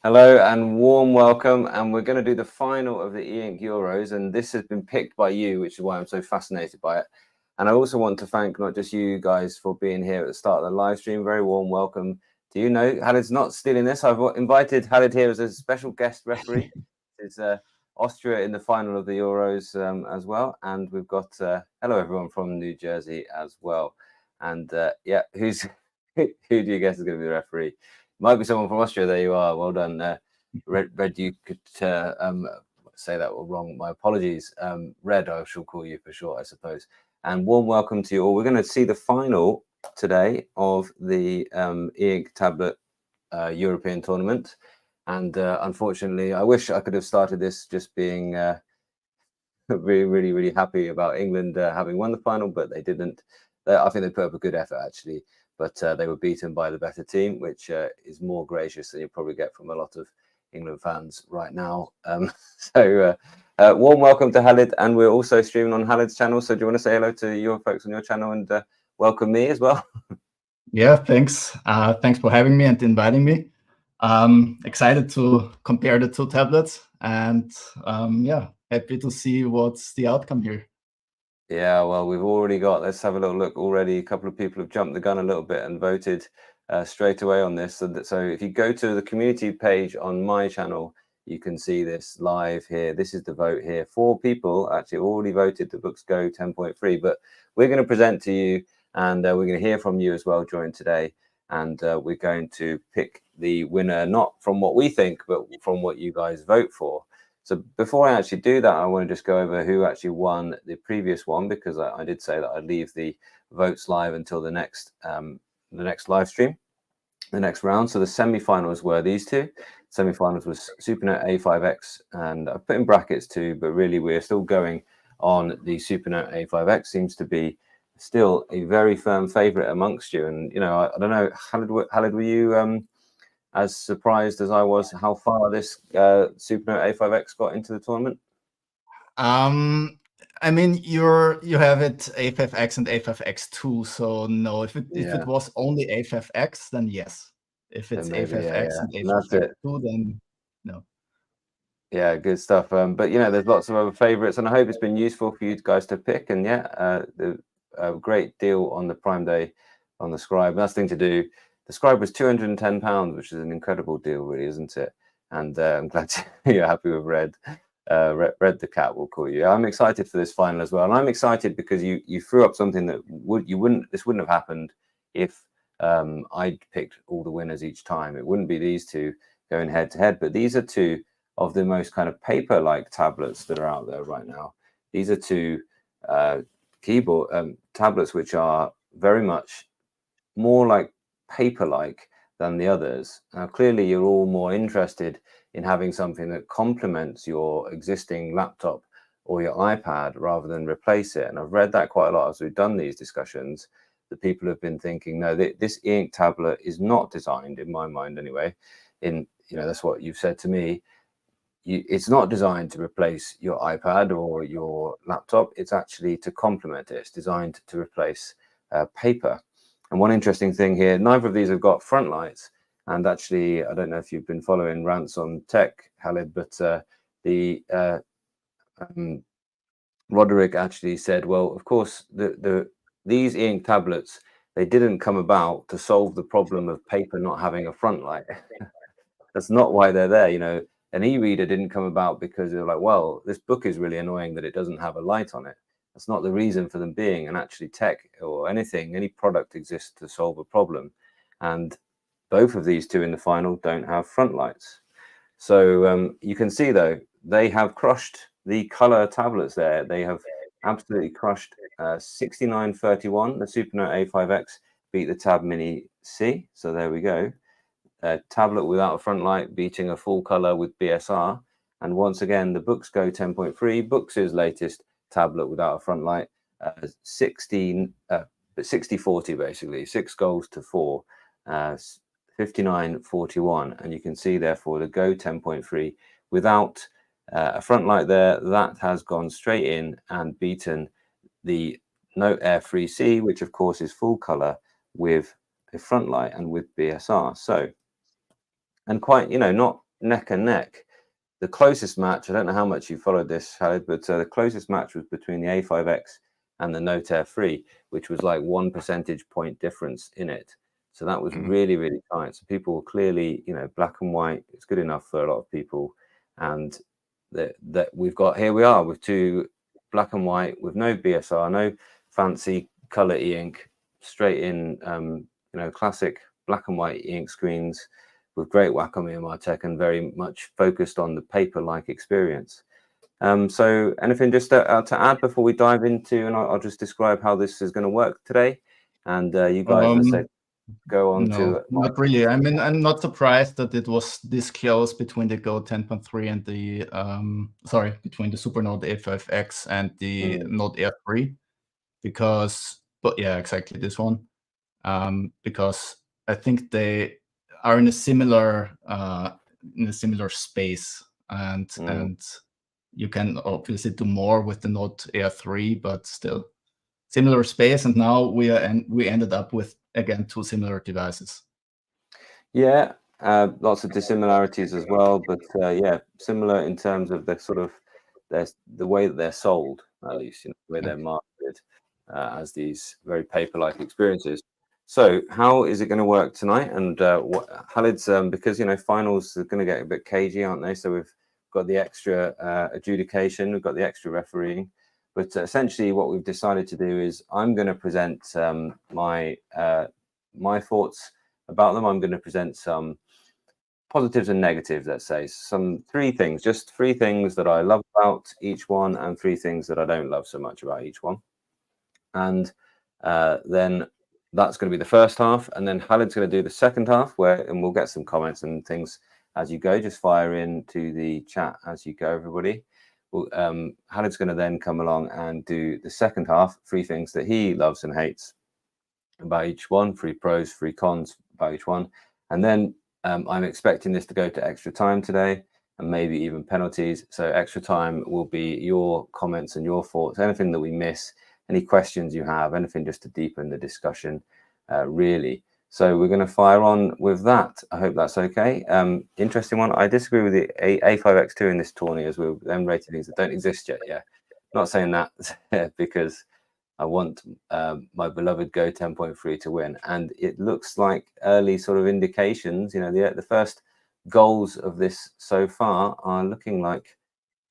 Hello and warm welcome. And we're going to do the final of the e-ink Euros. And this has been picked by you, which is why I'm so fascinated by it. And I also want to thank not just you guys for being here at the start of the live stream. Very warm welcome to you. No, Halid's not stealing this. I've invited Halid here as a special guest referee. It's Austria in the final of the Euros as well. And we've got, hello everyone from New Jersey as well. And yeah, who do you guess is going to be the referee? Might be someone from Austria. There you are. Well done. Red, you could say that wrong. My apologies. Red, I shall call you for short, I suppose. And warm welcome to you all. We're going to see the final today of the e-ink tablet European tournament. And unfortunately, I wish I could have started this just being really, really happy about England having won the final, but they didn't. I think they put up a good effort, actually. But they were beaten by the better team, which is more gracious than you probably get from a lot of England fans right now. Warm welcome to Halid, and we're also streaming on Halid's channel. So do you want to say hello to your folks on your channel and welcome me as well? Yeah, thanks. Thanks for having me and inviting me. Excited to compare the two tablets, and yeah, happy to see what's the outcome here. Yeah, well, we've already got, let's have a little look already. A couple of people have jumped the gun a little bit and voted straight away on this. So if you go to the community page on my channel, you can see this live here. This is the vote here. 4 people actually already voted the Boox Go 10.3, but we're going to present to you and we're going to hear from you as well during today. And we're going to pick the winner, not from what we think, but from what you guys vote for. So before I actually do that, I want to just go over who actually won the previous one, because I did say that I'd leave the votes live until the next live stream, the next round. So the semi-finals were these two. Semi-finals was Supernote A5X, and I've put in brackets too, but really we're still going on the Supernote A5X. Seems to be still a very firm favorite amongst you. And, you know, I don't know, Halid, were you as surprised as I was how far this Supernote A5X got into the tournament? I mean, you have it A5X and A5X2, so no. If it was only A5X, then yes. If it's A5X and A5X2, then no. Yeah, good stuff. But you know, there's lots of other favorites, and I hope it's been useful for you guys to pick. And yeah, a great deal on the Prime Day on the Scribe. Last thing to do. The Scribe was £210, which is an incredible deal, really, isn't it? And I'm glad you're happy with Red. Red the Cat, will call you. I'm excited for this final as well, and I'm excited because you threw up something that this wouldn't have happened if I'd picked all the winners each time. It wouldn't be these two going head to head, but these are two of the most kind of paper-like tablets that are out there right now. These are two keyboard tablets which are very much more like paper-like than the others. Now, clearly, you're all more interested in having something that complements your existing laptop or your iPad rather than replace it. And I've read that quite a lot as we've done these discussions, that people have been thinking, no, this e-ink tablet is not designed, in my mind anyway, that's what you've said to me, it's not designed to replace your iPad or your laptop. It's actually to complement it. It's designed to replace paper. And one interesting thing here, neither of these have got front lights. And actually, I don't know if you've been following Rants on Tech, Halid, but Roderick actually said, well, of course, these e-ink tablets, they didn't come about to solve the problem of paper not having a front light. That's not why they're there. You know, an e-reader didn't come about because they're like, well, this book is really annoying that it doesn't have a light on it. That's not the reason for them being. And actually, tech or anything, any product exists to solve a problem. And both of these two in the final don't have front lights. So you can see, though, they have crushed the color tablets there. They have absolutely crushed 6931. The Supernote A5X beat the Tab Mini C. So there we go. A tablet without a front light beating a full color with BSR. And once again, the Boox Go 10.3, Boox's latest tablet without a front light, 60-40 basically, 6 goals to 4, 59-41. And you can see, therefore, the Go 10.3 without a front light there, that has gone straight in and beaten the Note Air 3C, which of course is full color with a front light and with BSR. So, and quite, not neck and neck. The closest match, I don't know how much you followed this, Khaled, but the closest match was between the A5X and the Note Air 3, which was like 1 percentage point difference in it. So that was really, really tight. So people were clearly, you know, black and white. It's good enough for a lot of people. And that we've got, here we are with two black and white with no BSR, no fancy color e-ink, straight in, you know, classic black and white e-ink screens with great Wacom EMR tech and very much focused on the paper-like experience. So anything just to add before we dive into, and I'll just describe how this is going to work today. And you guys, let's say, go on to... Not really. I mean, I'm not surprised that it was this close between the Go 10.3 and the, between the Supernote A5X and the Note Air 3, because, but yeah, exactly this one. Because I think they are in a similar space, and you can obviously do more with the Note Air 3, but still similar space. And now we ended up with, again, two similar devices. Yeah, lots of dissimilarities as well, but yeah, similar in terms of the sort of the way that they're sold, at least, you know, the way they're marketed as these very paper-like experiences. So how is it going to work tonight? And Khaled's, because, you know, finals are going to get a bit cagey, aren't they? So we've got the extra adjudication, we've got the extra refereeing, but essentially what we've decided to do is I'm going to present my thoughts about them. I'm going to present some positives and negatives, let's say, just three things that I love about each one and three things that I don't love so much about each one. And then that's going to be the first half, and then Khaled's going to do the second half, and we'll get some comments and things as you go. Just fire into the chat as you go, everybody. Khaled's going to then come along and do the second half, three things that he loves and hates about each one, three pros, three cons about each one. And then I'm expecting this to go to extra time today, and maybe even penalties. So extra time will be your comments and your thoughts, anything that we miss, any questions you have, anything just to deepen the discussion, really. So we're going to fire on with that. I hope that's okay. Interesting one. I disagree with the A5X2 in this tourney, as we're then rating things that don't exist yet. Yeah, not saying that because I want my beloved Go 10.3 to win. And it looks like early sort of indications, you know, the first goals of this so far are looking like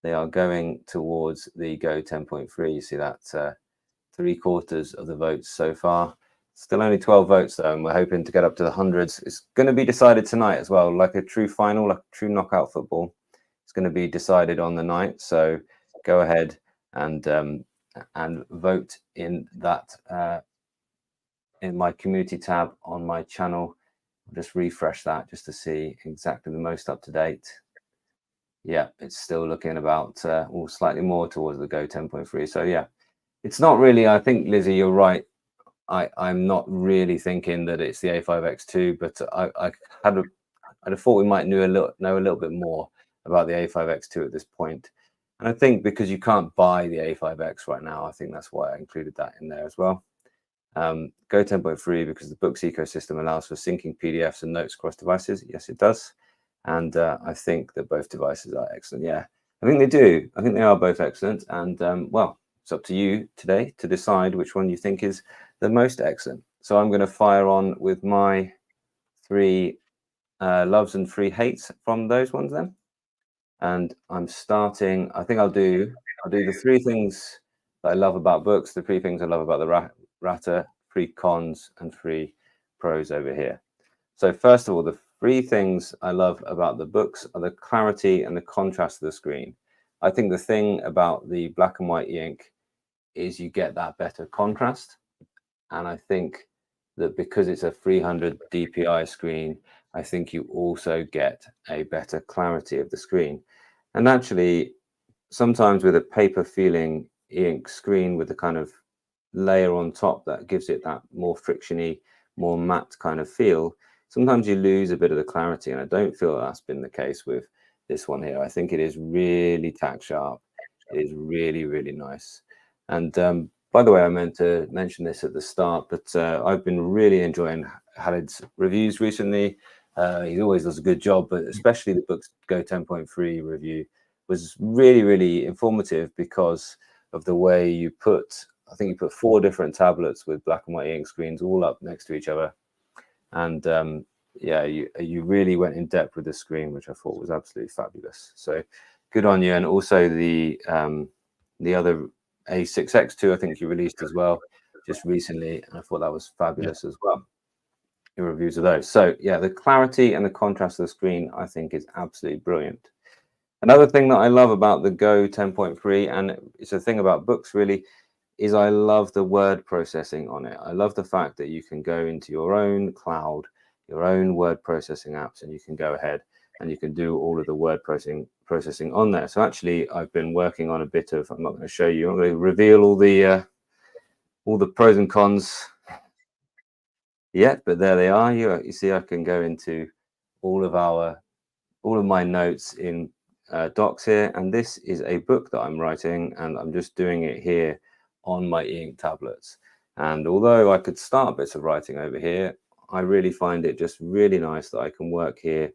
they are going towards the Go 10.3. You see that 3/4 of the votes so far. Still only 12 votes though, and we're hoping to get up to the hundreds. It's going to be decided tonight as well, like a true final, like true knockout football. It's going to be decided on the night. So go ahead and vote in that in my community tab on my channel. I'll just refresh that just to see exactly the most up to date. Yeah, it's still looking about or slightly more towards the Go 10.3. So yeah, it's not really, I think, Lizzie, you're right. I'm not really thinking that it's the A5X2, but I'd have thought we might know a little bit more about the A5X2 at this point. And I think because you can't buy the A5X right now, I think that's why I included that in there as well. Go 10.3 because the Boox ecosystem allows for syncing PDFs and notes across devices. Yes, it does. And I think that both devices are excellent. Yeah, I think they do. I think they are both excellent. And well, it's up to you today to decide which one you think is the most excellent. So I'm going to fire on with my three loves and three hates from those ones then. And I'm starting, I think I'll do the three things that I love about Boox, the three things I love about the Rata, three cons and three pros over here. So first of all, the three things I love about the Boox are the clarity and the contrast of the screen. I think the thing about the black and white e-ink is you get that better contrast. And I think that because it's a 300 DPI screen, I think you also get a better clarity of the screen. And actually, sometimes with a paper feeling e-ink screen with the kind of layer on top that gives it that more frictiony, more matte kind of feel, sometimes you lose a bit of the clarity. And I don't feel that's been the case with this one here. I think it is really tack sharp. It is really, really nice. And by the way, I meant to mention this at the start, but I've been really enjoying Khaled's reviews recently. He always does a good job, but especially the Boox Go 10.3 review was really, really informative because of the way you put, I think you put 4 different tablets with black and white ink screens all up next to each other. And yeah, you really went in depth with the screen, which I thought was absolutely fabulous. So good on you. And also the other A6X2, I think you released as well just recently. And I thought that was fabulous as well. Your reviews of those. So yeah, the clarity and the contrast of the screen, I think, is absolutely brilliant. Another thing that I love about the Go 10.3, and it's a thing about Boox really, is I love the word processing on it. I love the fact that you can go into your own cloud, your own word processing apps, and you can go ahead and you can do all of the word processing on there. So actually, I've been working on a bit of, I'm not going to show you, I'm going to reveal all the pros and cons yet, but there they are. You see, I can go into all of my notes in docs here, and this is a book that I'm writing, and I'm just doing it here on my e-ink tablets. And although I could start bits of writing over here, I really find it just really nice that I can work here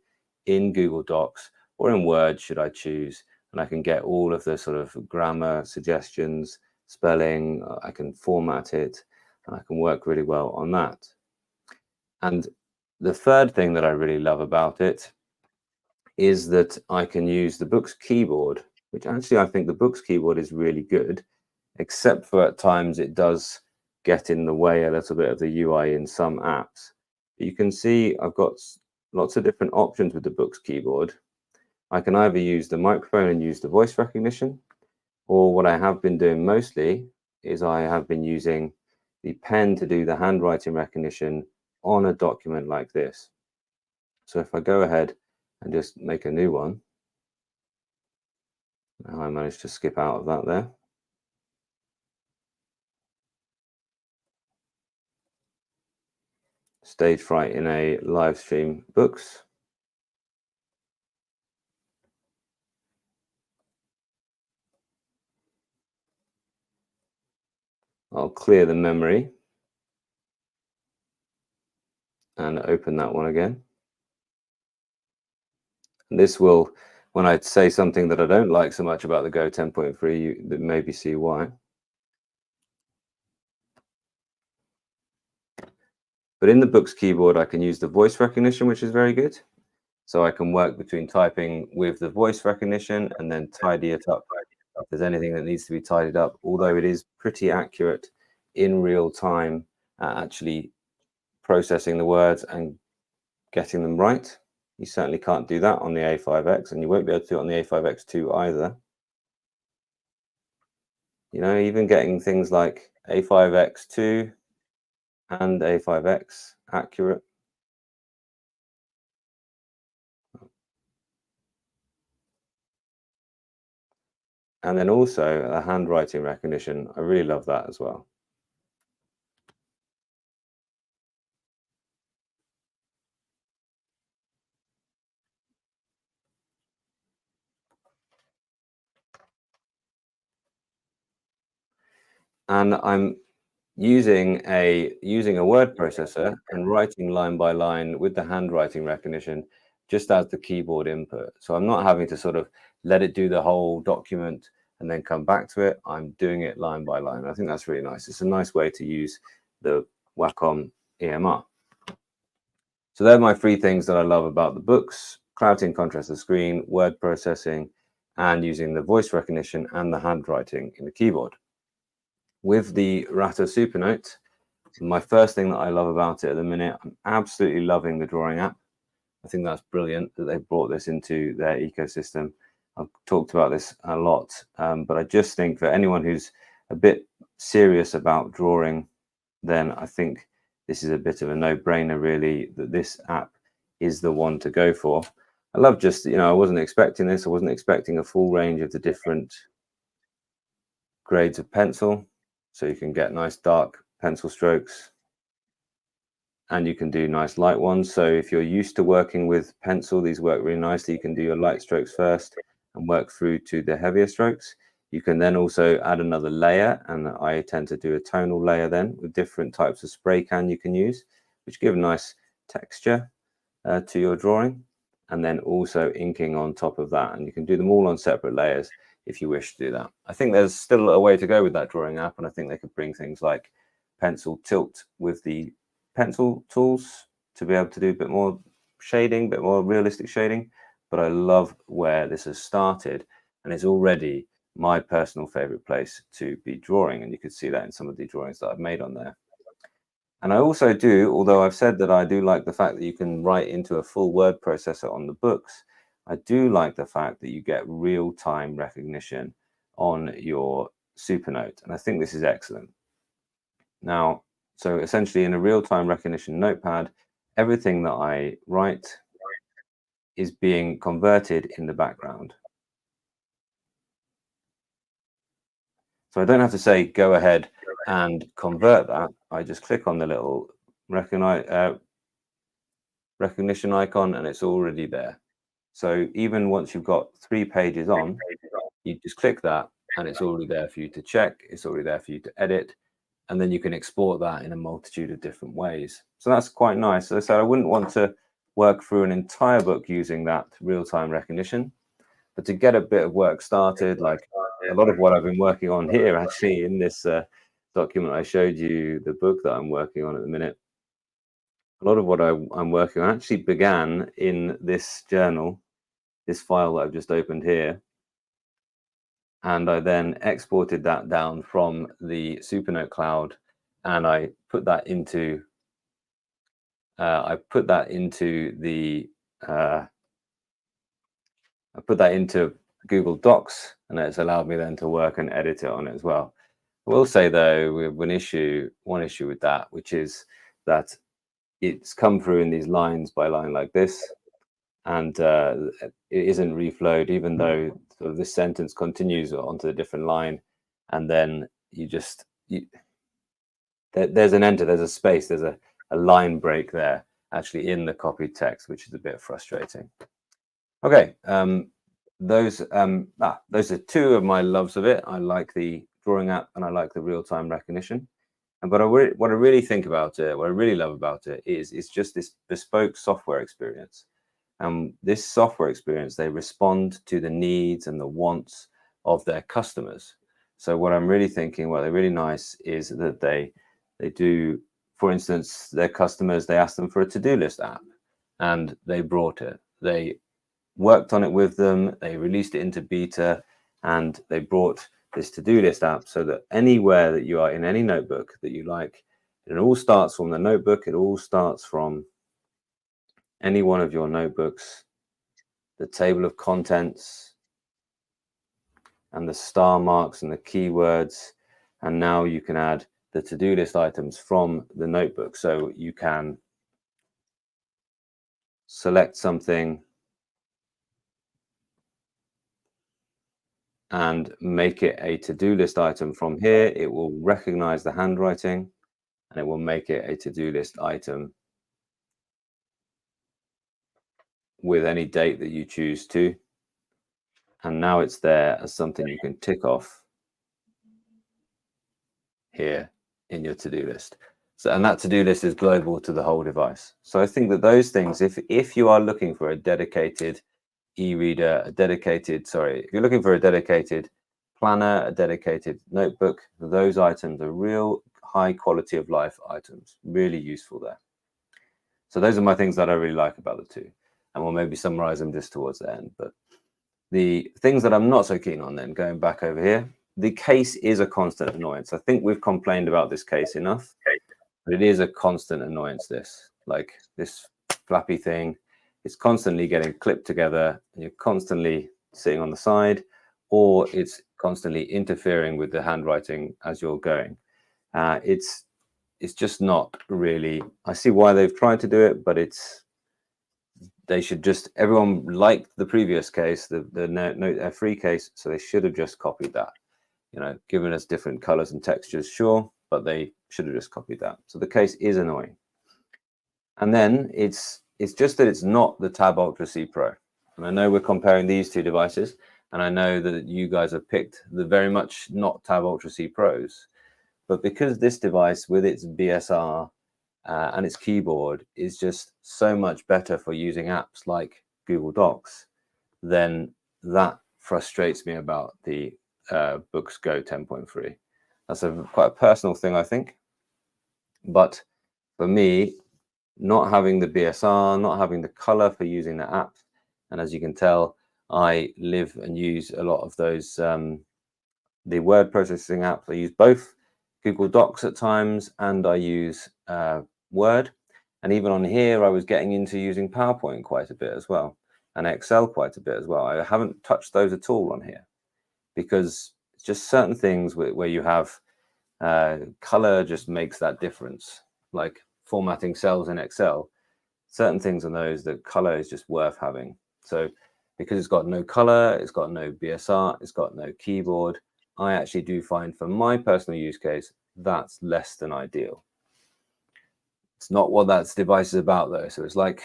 in Google Docs or in Word, should I choose, and I can get all of the sort of grammar suggestions, spelling, I can format it, and I can work really well on that. And the third thing that I really love about it is that I can use the Boox keyboard, which actually I think the Boox keyboard is really good, except for at times it does get in the way a little bit of the UI in some apps. But you can see I've got lots of different options with the Boox keyboard. I can either use the microphone and use the voice recognition, or what I have been doing mostly is I have been using the pen to do the handwriting recognition on a document like this. So if I go ahead and just make a new one, I managed to skip out of that there. Stage fright in a live stream Boox. I'll clear the memory and open that one again. And this will, when I say something that I don't like so much about the Go 10.3, you maybe see why. But in the Boox keyboard, I can use the voice recognition, which is very good. So I can work between typing with the voice recognition and then tidy it up if there's anything that needs to be tidied up, although it is pretty accurate in real time at actually processing the words and getting them right. You certainly can't do that on the A5X, and you won't be able to do it on the A5X2 either. You know, even getting things like A5X2 and A5X accurate. And then also the handwriting recognition. I really love that as well. And I'm using a word processor and writing line by line with the handwriting recognition just as the keyboard input. So I'm not having to sort of let it do the whole document and then come back to it. I'm doing it line by line. I think that's really nice. It's a nice way to use the Wacom EMR. So they're my 3 things that I love about the Boox: clarity and contrast of the screen, word processing, and using the voice recognition and the handwriting in the keyboard. With the Ratter Supernote, my first thing that I love about it at the minute, I'm absolutely loving the drawing app. I think that's brilliant that they brought this into their ecosystem. I've talked about this a lot, but I just think for anyone who's a bit serious about drawing, then I think this is a bit of a no-brainer, really, that this app is the one to go for. I love just, you know, I wasn't expecting this. I wasn't expecting a full range of the different grades of pencil. So you can get nice dark pencil strokes and you can do nice light ones. So if you're used to working with pencil, these work really nicely. You can do your light strokes first and work through to the heavier strokes. You can then also add another layer, and I tend to do a tonal layer then with different types of spray can you can use, which give a nice texture. to your drawing, and then also inking on top of that. And you can do them all on separate layers if you wish to do that. I think there's still a way to go with that drawing app, and I think they could bring things like pencil tilt with the pencil tools to be able to do a bit more shading, a bit more realistic shading. But I love where this has started, and it's already my personal favorite place to be drawing, and you could see that in some of the drawings that I've made on there. And I also do, although I've said that I do like the fact that you can write into a full word processor on the books, I do like the fact that you get real-time recognition on your Supernote, and I think this is excellent. Now, so essentially in a real-time recognition notepad, everything that I write is being converted in the background. So I don't have to say, go ahead and convert that. I just click on the little recognition icon and it's already there. So even once you've got 3 pages on, you just click that and it's already there for you to check. It's already there for you to edit. And then you can export that in a multitude of different ways. So that's quite nice. So I said I wouldn't want to work through an entire book using that real-time recognition, but to get a bit of work started, like a lot of what I've been working on here, actually in this document I showed you, the book that I'm working on at the minute, a lot of what I'm working on actually began in this journal, this file that I've just opened here. And I then exported that down from the Supernote cloud, and I put that into Google Docs, and it's allowed me then to work and edit it on it as well. I will say though, we have one issue with that, which is that it's come through in these lines by line like this, and it isn't reflowed, even though sort of this sentence continues onto a different line, and then there's an enter, there's a space, there's a line break there actually in the copied text, which is a bit frustrating. Okay, those are 2 of my loves of it. I like the drawing app and I like the real-time recognition. But what I really think about it, what I really love about it is just this bespoke software experience. This software experience, they respond to the needs and the wants of their customers. So what I'm really thinking, what they're really nice is that they do, for instance, their customers, they ask them for a to-do list app and they brought it. They worked on it with them, they released it into beta, and they brought this to-do list app so that anywhere that you are in any notebook that you like, it all starts from the notebook, it all starts from any one of your notebooks, the table of contents and the star marks and the keywords, and now you can add the to-do list items from the notebook. So you can select something and make it a to-do list item from here. It will recognize the handwriting and it will make it a to-do list item with any date that you choose to. And now it's there as something you can tick off here in your to-do list. So, and that to-do list is global to the whole device. So I think that those things, if you are looking for a dedicated e-reader, if you're looking for a dedicated planner, a dedicated notebook, those items are real high quality of life items, really useful there. So those are my things that I really like about the 2, and we'll maybe summarize them just towards the end. But the things that I'm not so keen on, then going back over here, the case is a constant annoyance. I think we've complained about this case enough, but it is a constant annoyance. Like this flappy thing, it's constantly getting clipped together and you're constantly sitting on the side, or it's constantly interfering with the handwriting as you're going. It's just not really, I see why they've tried to do it, but they should just, everyone liked the previous case, the Note F3 case, so they should have just copied that, given us different colors and textures, sure, but they should have just copied that. So the case is annoying. And then it's just that it's not the Tab Ultra C Pro. And I know we're comparing these 2 devices, and I know that you guys have picked the very much not Tab Ultra C Pros, but because this device with its BSR and its keyboard is just so much better for using apps like Google Docs, then that frustrates me about the Boox Go 10.3. That's quite a personal thing, I think. But for me, not having the BSR, not having the color for using the app, and as you can tell, I live and use a lot of those the word processing apps. I use both Google Docs at times, and I use Word. And even on here, I was getting into using PowerPoint quite a bit as well, and Excel quite a bit as well. I haven't touched those at all on here because it's just certain things where you have color just makes that difference. Like formatting cells in Excel, certain things on those, the color is just worth having. So because it's got no color, it's got no BSR, it's got no keyboard, I actually do find for my personal use case, that's less than ideal. It's not what that device is about though. So it's like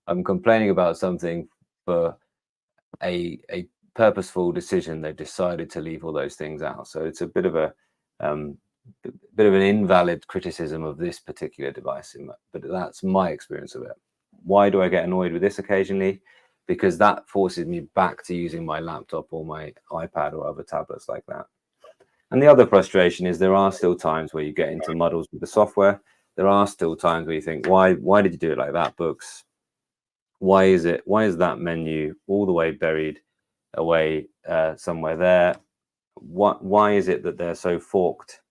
I'm complaining about something for a purposeful decision. They've decided to leave all those things out. So it's a bit of an invalid criticism of this particular device, but that's my experience of it. Why do I get annoyed with this occasionally? Because that forces me back to using my laptop or my iPad or other tablets like that. And the other frustration is there are still times where you get into muddles with the software. There are still times where you think, why did you do it like that, Boox? Why is that menu all the way buried away somewhere there? Why is it that they're so forked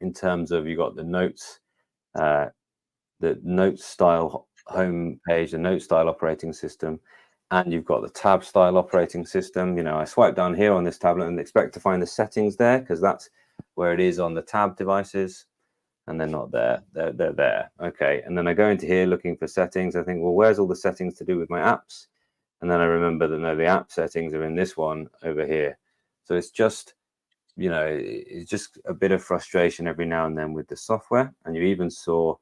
in terms of you got the notes style home page, the note style operating system, and you've got the tab style operating system. I swipe down here on this tablet and expect to find the settings there because that's where it is on the tab devices, and they're not there. They're there. Okay, and then I go into here looking for settings. I think, well, where's all the settings to do with my apps? And then I remember that no, the app settings are in this one over here. So it's just it's just a bit of frustration every now and then with the software. And you even saw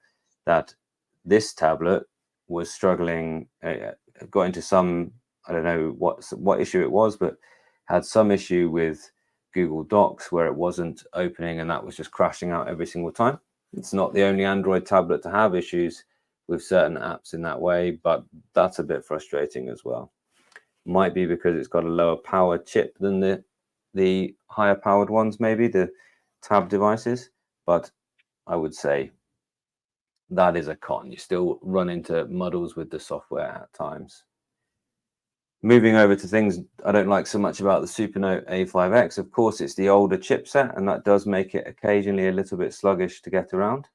that this tablet was struggling, got into some, I don't know what issue it was, but had some issue with Google Docs where it wasn't opening and that was just crashing out every single time. It's not the only Android tablet to have issues with certain apps in that way, but that's a bit frustrating as well. Might be because it's got a lower power chip than the higher powered ones, maybe the tab devices, but I would say that is a con. You still run into muddles with the software at times. Moving over to things I don't like so much about the Supernote A5X, of course, it's the older chipset, and that does make it occasionally a little bit sluggish to get around.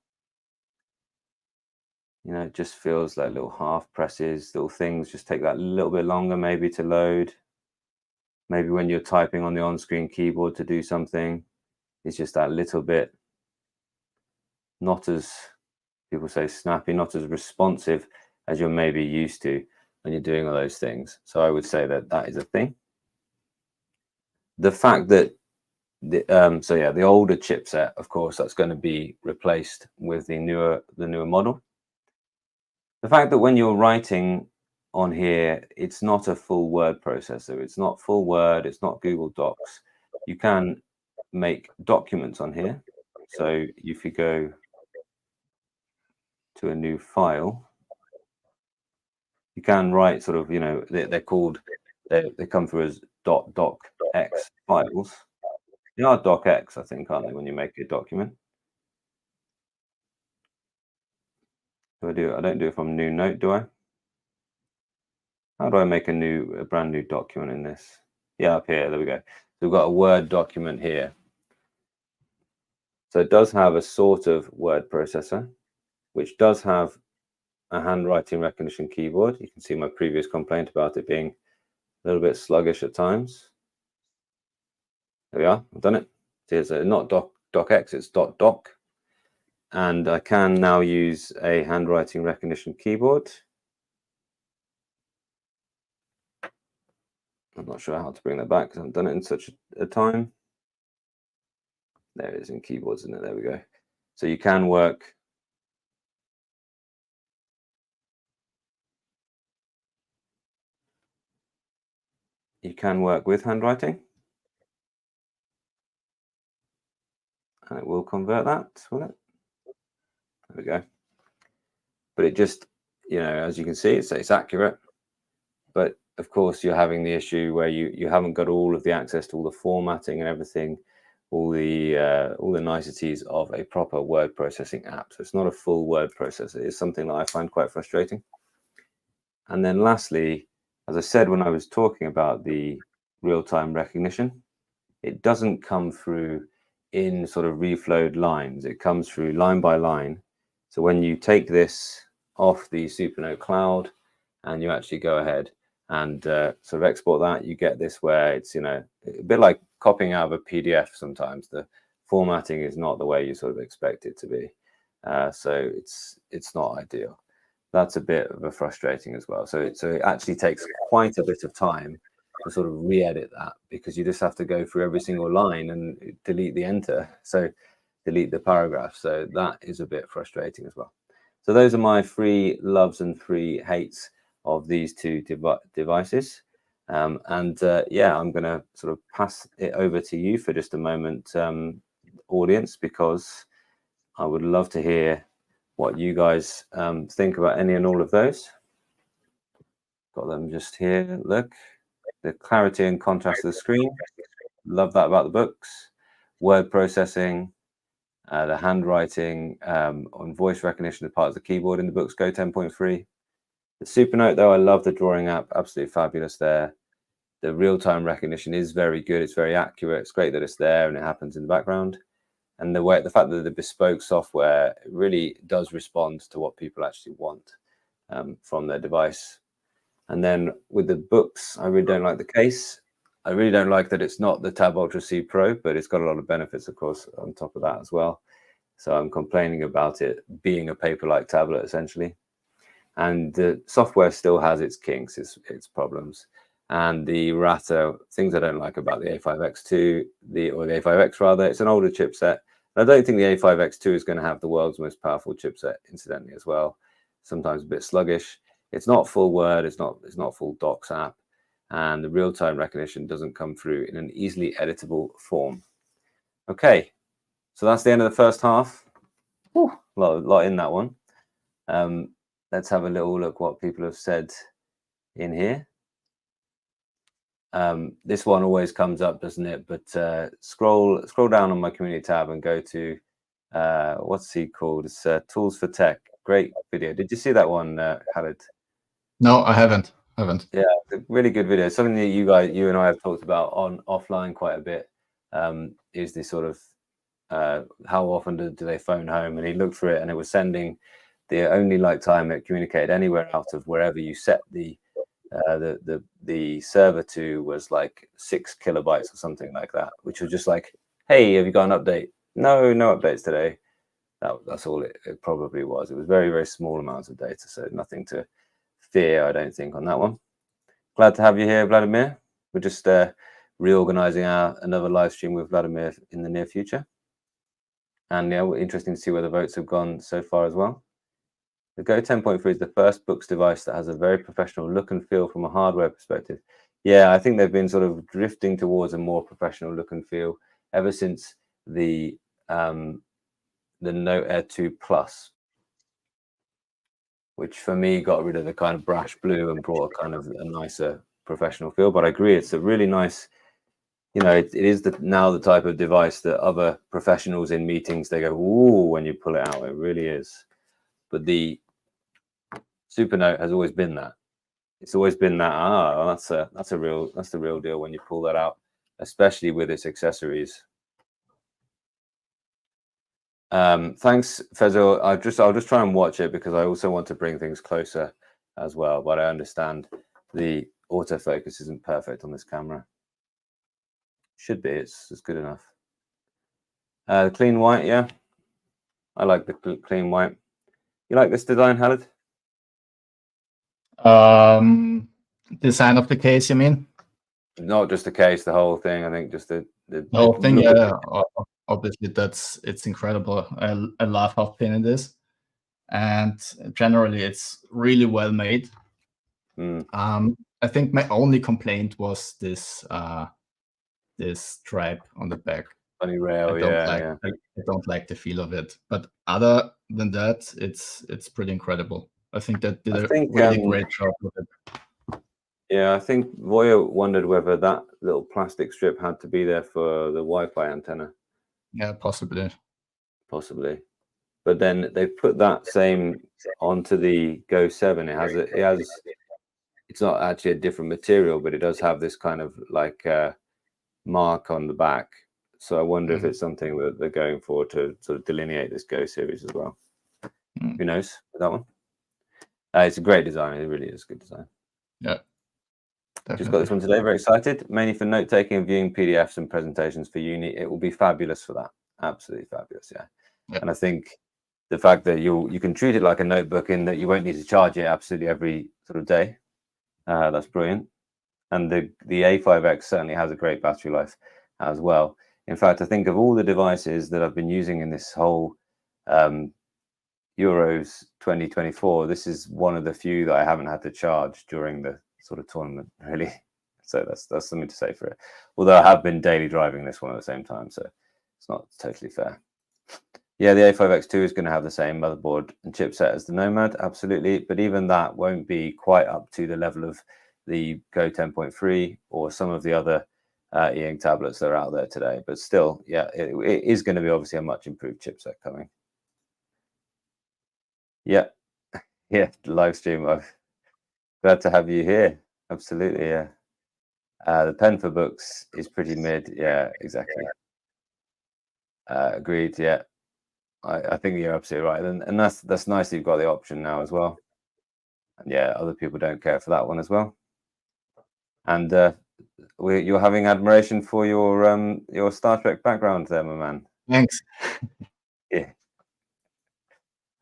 It just feels like little half presses, little things just take that little bit longer maybe to load. Maybe when you're typing on the on-screen keyboard to do something, it's just that little bit not as, people say, snappy, not as responsive as you're maybe used to when you're doing all those things. So I would say that is a thing. The fact that the older chipset, of course, that's going to be replaced with the newer model. The fact that when you're writing on here, it's not a full word processor. It's not full Word. It's not Google Docs. You can make documents on here. So if you go to a new file, you can write sort of, they're called, they come through as .docx files. They are docx, I think, aren't they, when you make a document? I don't do it from new note, do I? How do I make a brand new document in this? Yeah, up here, there we go. So we've got a Word document here. So it does have a sort of word processor, which does have a handwriting recognition keyboard. You can see my previous complaint about it being a little bit sluggish at times. There we are, I've done it. It's not docx, it's .doc. And I can now use a handwriting recognition keyboard. I'm not sure how to bring that back because I haven't done it in such a time. There it is in keyboards, isn't it? There we go. So you can work with handwriting. And it will convert that, will it? There we go. But it just, you know, as you can see, it's accurate. But of course, you're having the issue where you haven't got all of the access to all the formatting and everything, all the niceties of a proper word processing app. So it's not a full word processor. It's something that I find quite frustrating. And then lastly, as I said when I was talking about the real-time recognition, it doesn't come through in sort of reflowed lines. It comes through line by line. So when you take this off the Supernote cloud and you actually go ahead and sort of export that, you get this where it's, you know, a bit like copying out of a PDF sometimes. The formatting is not the way you sort of expect it to be. So it's not ideal. That's a bit of a frustrating as well. So it actually takes quite a bit of time to sort of re-edit that, because you just have to go through every single line and delete the enter. So delete the paragraph. So that is a bit frustrating as well. So those are my 3 loves and 3 hates of these 2 devices. Yeah, I'm going to sort of pass it over to you for just a moment, audience, because I would love to hear what you guys think about any and all of those. Got them just here. Look, the clarity and contrast of the screen. Love that about the books. Word processing, the handwriting, on voice recognition of parts of the keyboard in the Boox Go 10.3. The Supernote, though, I love the drawing app. Absolutely fabulous there. The real-time recognition is very good. It's very accurate. It's great that it's there and it happens in the background. And the fact that the bespoke software really does respond to what people actually want from their device. And then with the books, I really don't like the case. I really don't like that it's not the Tab Ultra C Pro, but it's got a lot of benefits, of course, on top of that as well. So I'm complaining about it being a paper-like tablet, essentially. And the software still has its kinks, its problems. And the errata, things I don't like about the A5X2, or the A5X rather, it's an older chipset. I don't think the A5X2 is going to have the world's most powerful chipset, incidentally, as well. Sometimes a bit sluggish. It's not full Word. It's not full Docs app, and the real-time recognition doesn't come through in an easily editable form. Okay, so that's the end of the first half. Whew, a lot in that one. Let's have a little look what people have said in here. This one always comes up, doesn't it? But scroll down on my community tab and go to what's he called? It's Tools for Tech. Great video. Did you see that one, Khaled? No, I haven't. Yeah, it's a really good video. Something that you and I have talked about offline quite a bit, is the sort of how often do they phone home? And he looked for it, and it was sending the only time it communicated anywhere out of wherever you set the server to was like 6 kilobytes or something like that, which was just like, hey, have you got an update? No updates today. That's all it probably was. It was very, very small amounts of data, so nothing to fear, I don't think, on that one. Glad to have you here, Vladimir. We're just reorganizing another live stream with Vladimir in the near future. And yeah, interesting to see where the votes have gone so far as well. The Go 10.3 is the first Boox device that has a very professional look and feel from a hardware perspective. Yeah, I think they've been sort of drifting towards a more professional look and feel ever since the Note Air 2 Plus, which for me got rid of the kind of brash blue and brought a kind of a nicer professional feel. But I agree, it's a really nice, you know, it is now the type of device that other professionals in meetings, they go, ooh, when you pull it out. It really is. But the Supernote has always been that. It's always been that, that's the real deal when you pull that out, especially with its accessories. Thanks, Fezzo. I'll just try and watch it because I also want to bring things closer as well, but I understand the autofocus isn't perfect on this camera. Should be, it's good enough. Clean white, yeah. I like the clean white. You like this design, Khaled? Design of the case, you mean? Not just the case, the whole thing. I think just the whole thing. Yeah, obviously it's incredible. I love how thin it is, and generally it's really well made. I think my only complaint was this this stripe on the back. Funny rail, yeah. I don't like the feel of it. But other than that, it's pretty incredible. I think that did a really great job with it. Yeah, I think Voya wondered whether that little plastic strip had to be there for the Wi-Fi antenna. Yeah, possibly. Possibly. But then they put that same onto the Go 7. It's not actually a different material, but it does have this kind of like mark on the back. So I wonder if it's something that they're going for to sort of delineate this Go series as well. Who knows with that one? It's a great design. It really is a good design. Yeah. Definitely. Just got this one today. Very excited. Mainly for note taking and viewing PDFs and presentations for uni. It will be fabulous for that. Absolutely fabulous. Yeah. And I think the fact that you can treat it like a notebook in that you won't need to charge it absolutely every sort of day. That's brilliant. And the A5X certainly has a great battery life as well. In fact, I think of all the devices that I've been using in this whole Euros 2024, this is one of the few that I haven't had to charge during the sort of tournament, really. So that's something to say for it. Although I have been daily driving this one at the same time, so it's not totally fair. Yeah, the A5X2 is going to have the same motherboard and chipset as the Nomad, absolutely. But even that won't be quite up to the level of the Go 10.3 or some of the other e-ink tablets that are out there today. But still, yeah, it is going to be obviously a much improved chipset coming. Yeah, live stream. I'm glad to have you here. Absolutely, yeah. The pen for books is pretty mid. Yeah, exactly. Agreed. Yeah, I think you're absolutely right, and that's nice that you've got the option now as well. And yeah, other people don't care for that one as well. And you're having admiration for your Star Trek background there, my man. Thanks. Yeah.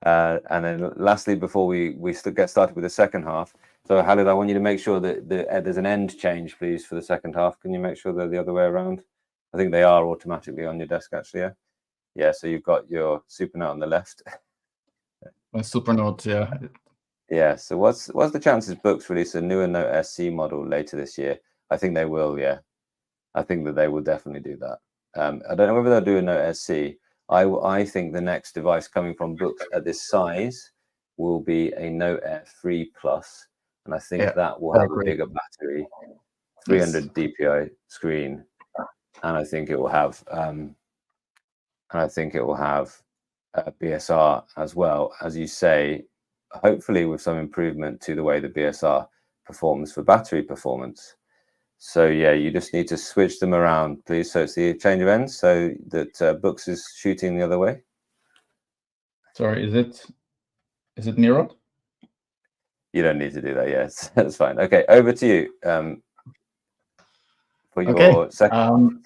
And then lastly, before we get started with the second half, so Khalid, I want you to make sure that there's an end change, please, for the second half. Can you make sure they're the other way around? I think they are automatically on your desk, actually. Yeah. Yeah. So you've got your Supernote on the left. Supernote, yeah. Yeah. So what's the chances Boox release a newer Note SC model later this year? I think they will. Yeah. I think that they will definitely do that. I don't know whether they'll do a Note SC. I think the next device coming from Boox at this size will be a Note Air 3 Plus, and I think that will have a bigger battery, 300 dpi screen, and I think it will have BSR as well, as you say, hopefully with some improvement to the way the BSR performs for battery performance. So yeah, you just need to switch them around, please. So it's the change of ends, so that Boox is shooting the other way. Sorry, is it mirrored? You don't need to do that. Yes, that's fine. Okay, over to you for your second.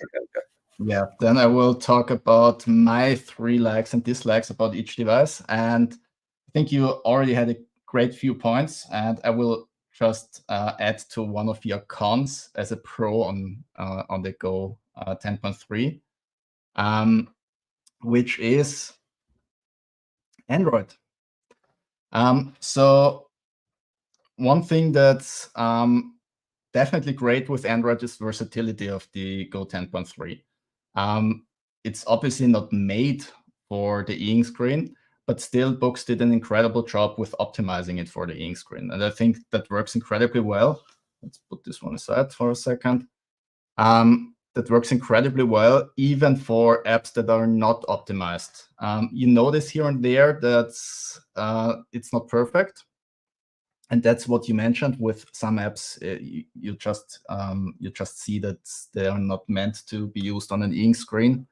Yeah, then I will talk about my 3 likes and dislikes about each device, and I think you already had a great few points, and I will just add to one of your cons as a pro on the Go 10.3, which is Android. So one thing that's definitely great with Android is versatility of the Go 10.3. It's obviously not made for the e-ink screen, but still Boox did an incredible job with optimizing it for the e-ink screen. And I think that works incredibly well. Let's put this one aside for a second. That works incredibly well, even for apps that are not optimized. You notice here and there that it's not perfect. And that's what you mentioned with some apps. You just see that they are not meant to be used on an e-ink screen.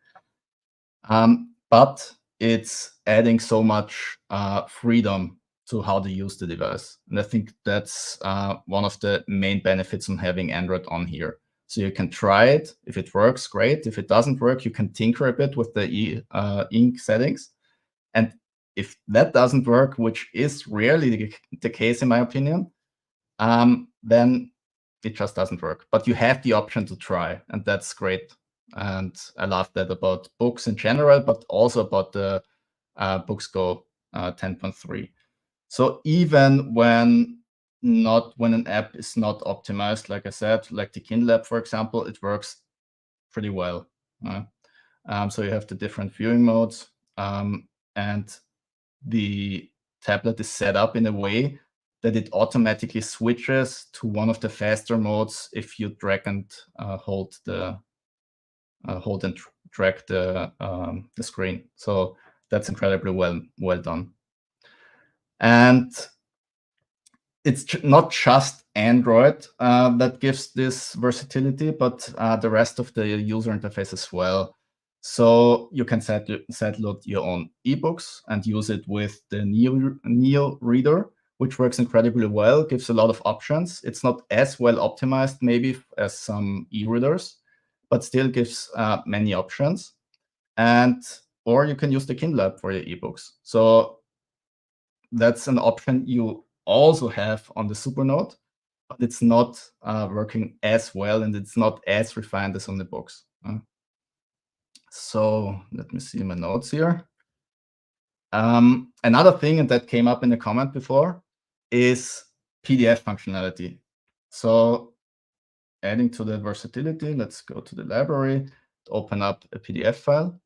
But it's adding so much freedom to how to use the device. And I think that's one of the main benefits on having Android on here. So you can try it. If it works, great. If it doesn't work, you can tinker a bit with the ink settings. And if that doesn't work, which is rarely the case in my opinion, then it just doesn't work. But you have the option to try, and that's great. And I love that about Boox in general, but also about the Boox Go 10.3. So even when an app is not optimized, like I said, like the Kindle app, for example, it works pretty well. So you have the different viewing modes, and the tablet is set up in a way that it automatically switches to one of the faster modes if you drag and hold and drag the screen. So that's incredibly well done. And it's not just Android that gives this versatility, but the rest of the user interface as well. So you can load your own ebooks and use it with the Neo reader, which works incredibly well, gives a lot of options. It's not as well optimized maybe as some e-readers, but still gives many options. Or you can use the Kindle app for your ebooks. So that's an option you also have on the Supernote, but it's not working as well, and it's not as refined as on the Boox. So let me see my notes here. Another thing, and that came up in the comment before, is PDF functionality. So adding to the versatility, let's go to the library to open up a PDF file.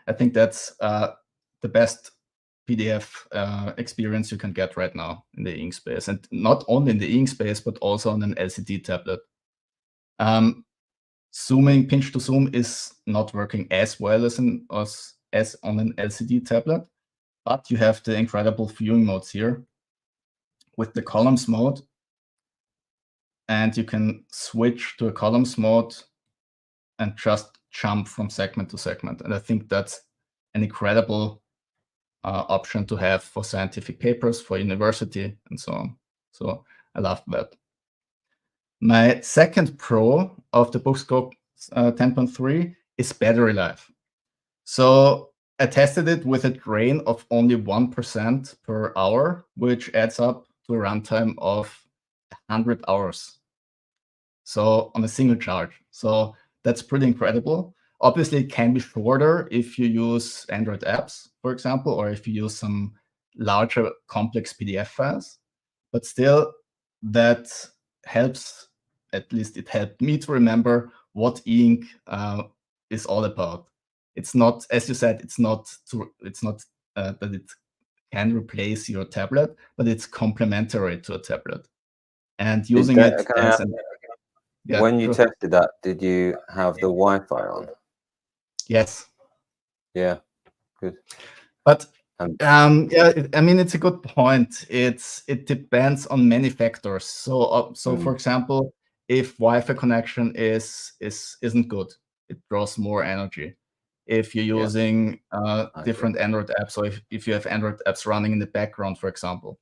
I think that's the best PDF experience you can get right now in the ink space, and not only in the ink space, but also on an LCD tablet. Zooming, pinch to zoom is not working as well as on an LCD tablet, but you have the incredible viewing modes here with the columns mode, and you can switch to a columns mode and just jump from segment to segment. And I think that's an incredible option to have for scientific papers, for university, and so on. So I love that. My second pro of the Boox Go 10.3 is battery life. So I tested it with a drain of only 1% per hour, which adds up to a runtime of 100 hours. So on a single charge. So that's pretty incredible. Obviously, it can be shorter if you use Android apps, for example, or if you use some larger complex PDF files. But still, that helps. At least it helped me to remember what e-ink is all about. It's not, as you said, it's not that it can replace your tablet, but it's complementary to a tablet. And using it as when you tested that, did you have the Wi-Fi on? Yes. Yeah, good. But yeah, I mean, it's a good point. It depends on many factors. So for example, if Wi-Fi connection isn't good, it draws more energy. If you're using different Android apps, or if you have Android apps running in the background, for example,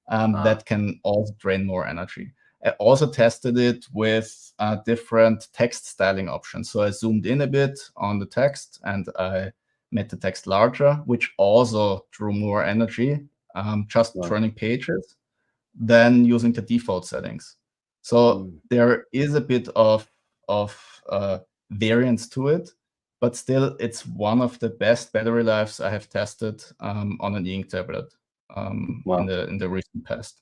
that can also drain more energy. I also tested it with different text styling options. So I zoomed in a bit on the text and I made the text larger, which also drew more energy, just turning pages, than using the default settings. So there is a bit of variance to it, but still it's one of the best battery lives I have tested on an e-ink tablet in the recent past.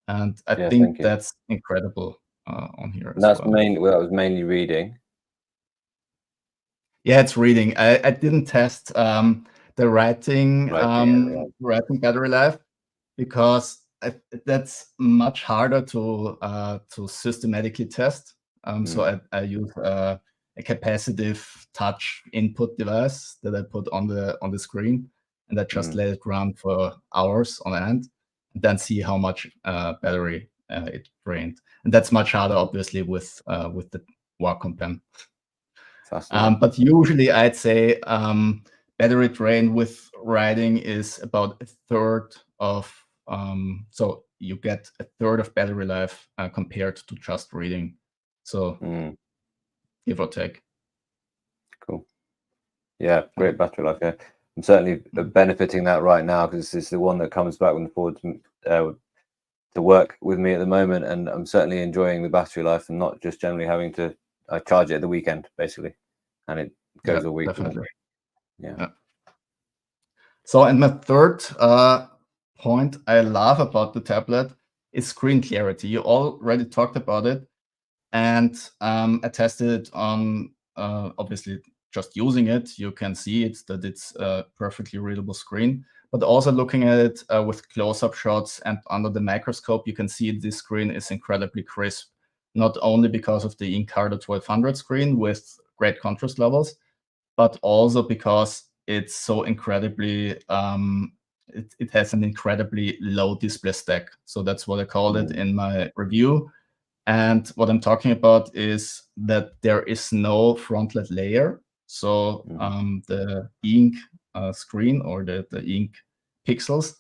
And I think that's incredible on here as that's well. That was mainly reading. Yeah, it's reading. I didn't test the writing battery life because that's much harder to systematically test. So I use a capacitive touch input device that I put on the screen, and I just let it run for hours on end, and then see how much battery it drained. And that's much harder, obviously, with the Wacom pen. But usually I'd say battery drain with writing is about a third of, so you get a third of battery life compared to just reading. So give or take. Cool. Yeah, great battery life. Yeah, I'm certainly benefiting that right now because it's the one that comes back and forward to work with me at the moment, and I'm certainly enjoying the battery life and not just generally having to charge it at the weekend, basically. And it goes a week. Definitely. Yeah. So, and my third point I love about the tablet is screen clarity. You already talked about it, and I tested it on obviously just using it, you can see it that it's a perfectly readable screen. But also looking at it with close-up shots and under the microscope, you can see this screen is incredibly crisp. Not only because of the Encarta 1200 screen with great contrast levels, but also because it's so incredibly, it has an incredibly low display stack. So that's what I called it in my review. And what I'm talking about is that there is no frontlit layer. So the ink screen or the ink pixels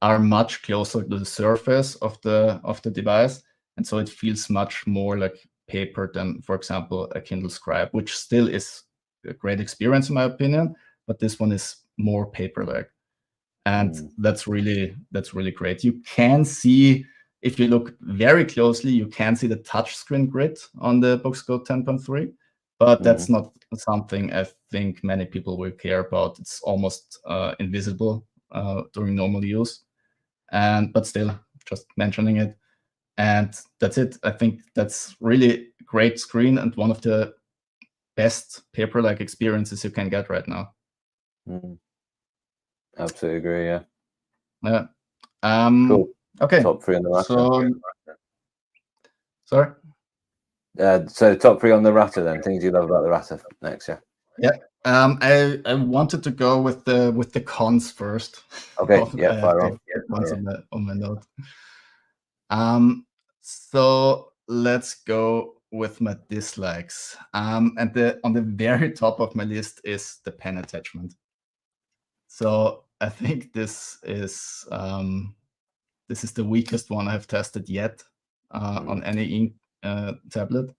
are much closer to the surface of the device. And so it feels much more like paper than, for example, a Kindle Scribe, which still is a great experience in my opinion, but this one is more paper-like. And that's really great. You can see, if you look very closely, you can see the touchscreen grid on the Boox Go 10.3, but that's not something I think many people will care about. It's almost invisible during normal use, but still, just mentioning it. And that's it. I think that's really great screen and one of the best paper-like experiences you can get right now. Absolutely agree. Yeah. Yeah. Cool. Okay. Top 3 on the Ratter. Sorry. So top 3 on the Ratter then. Things you love about the Ratter next. Yeah. Yeah. I wanted to go with the cons first. Okay. Yeah. Fire on. On my note. So let's go with my dislikes. And on the very top of my list is the pen attachment. So I think this is the weakest one I've tested yet on any ink tablet.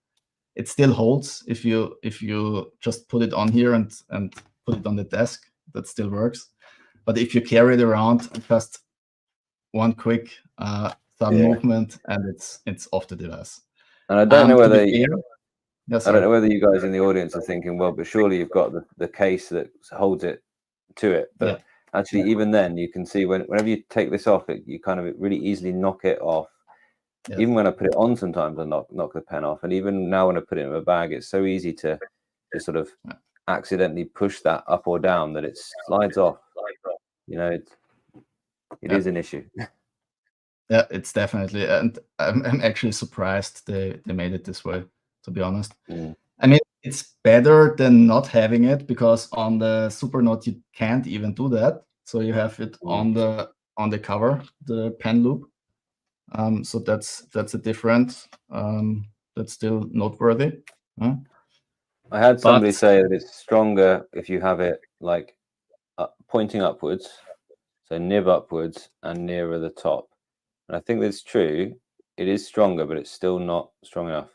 It still holds if you just put it on here and put it on the desk. That still works. But if you carry it around, just one quick thumb movement and it's off the device. And I don't know whether I don't know whether you guys in the audience are thinking, well, but surely you've got the case that holds it to it. But actually, even then, you can see whenever you take this off, you kind of really easily knock it off. Yes. Even when I put it on, sometimes I knock the pen off. And even now when I put it in my bag, it's so easy to sort of accidentally push that up or down that it slides off. You know, it is an issue. Yeah, it's definitely. And I'm actually surprised they made it this way, to be honest. I mean, it's better than not having it, because on the Supernote you can't even do that. So you have it on the cover, the pen loop. So that's a difference. That's still noteworthy. I had somebody say that it's stronger if you have it like pointing upwards, so nib upwards and nearer the top. And I think that's true. It is stronger, but it's still not strong enough.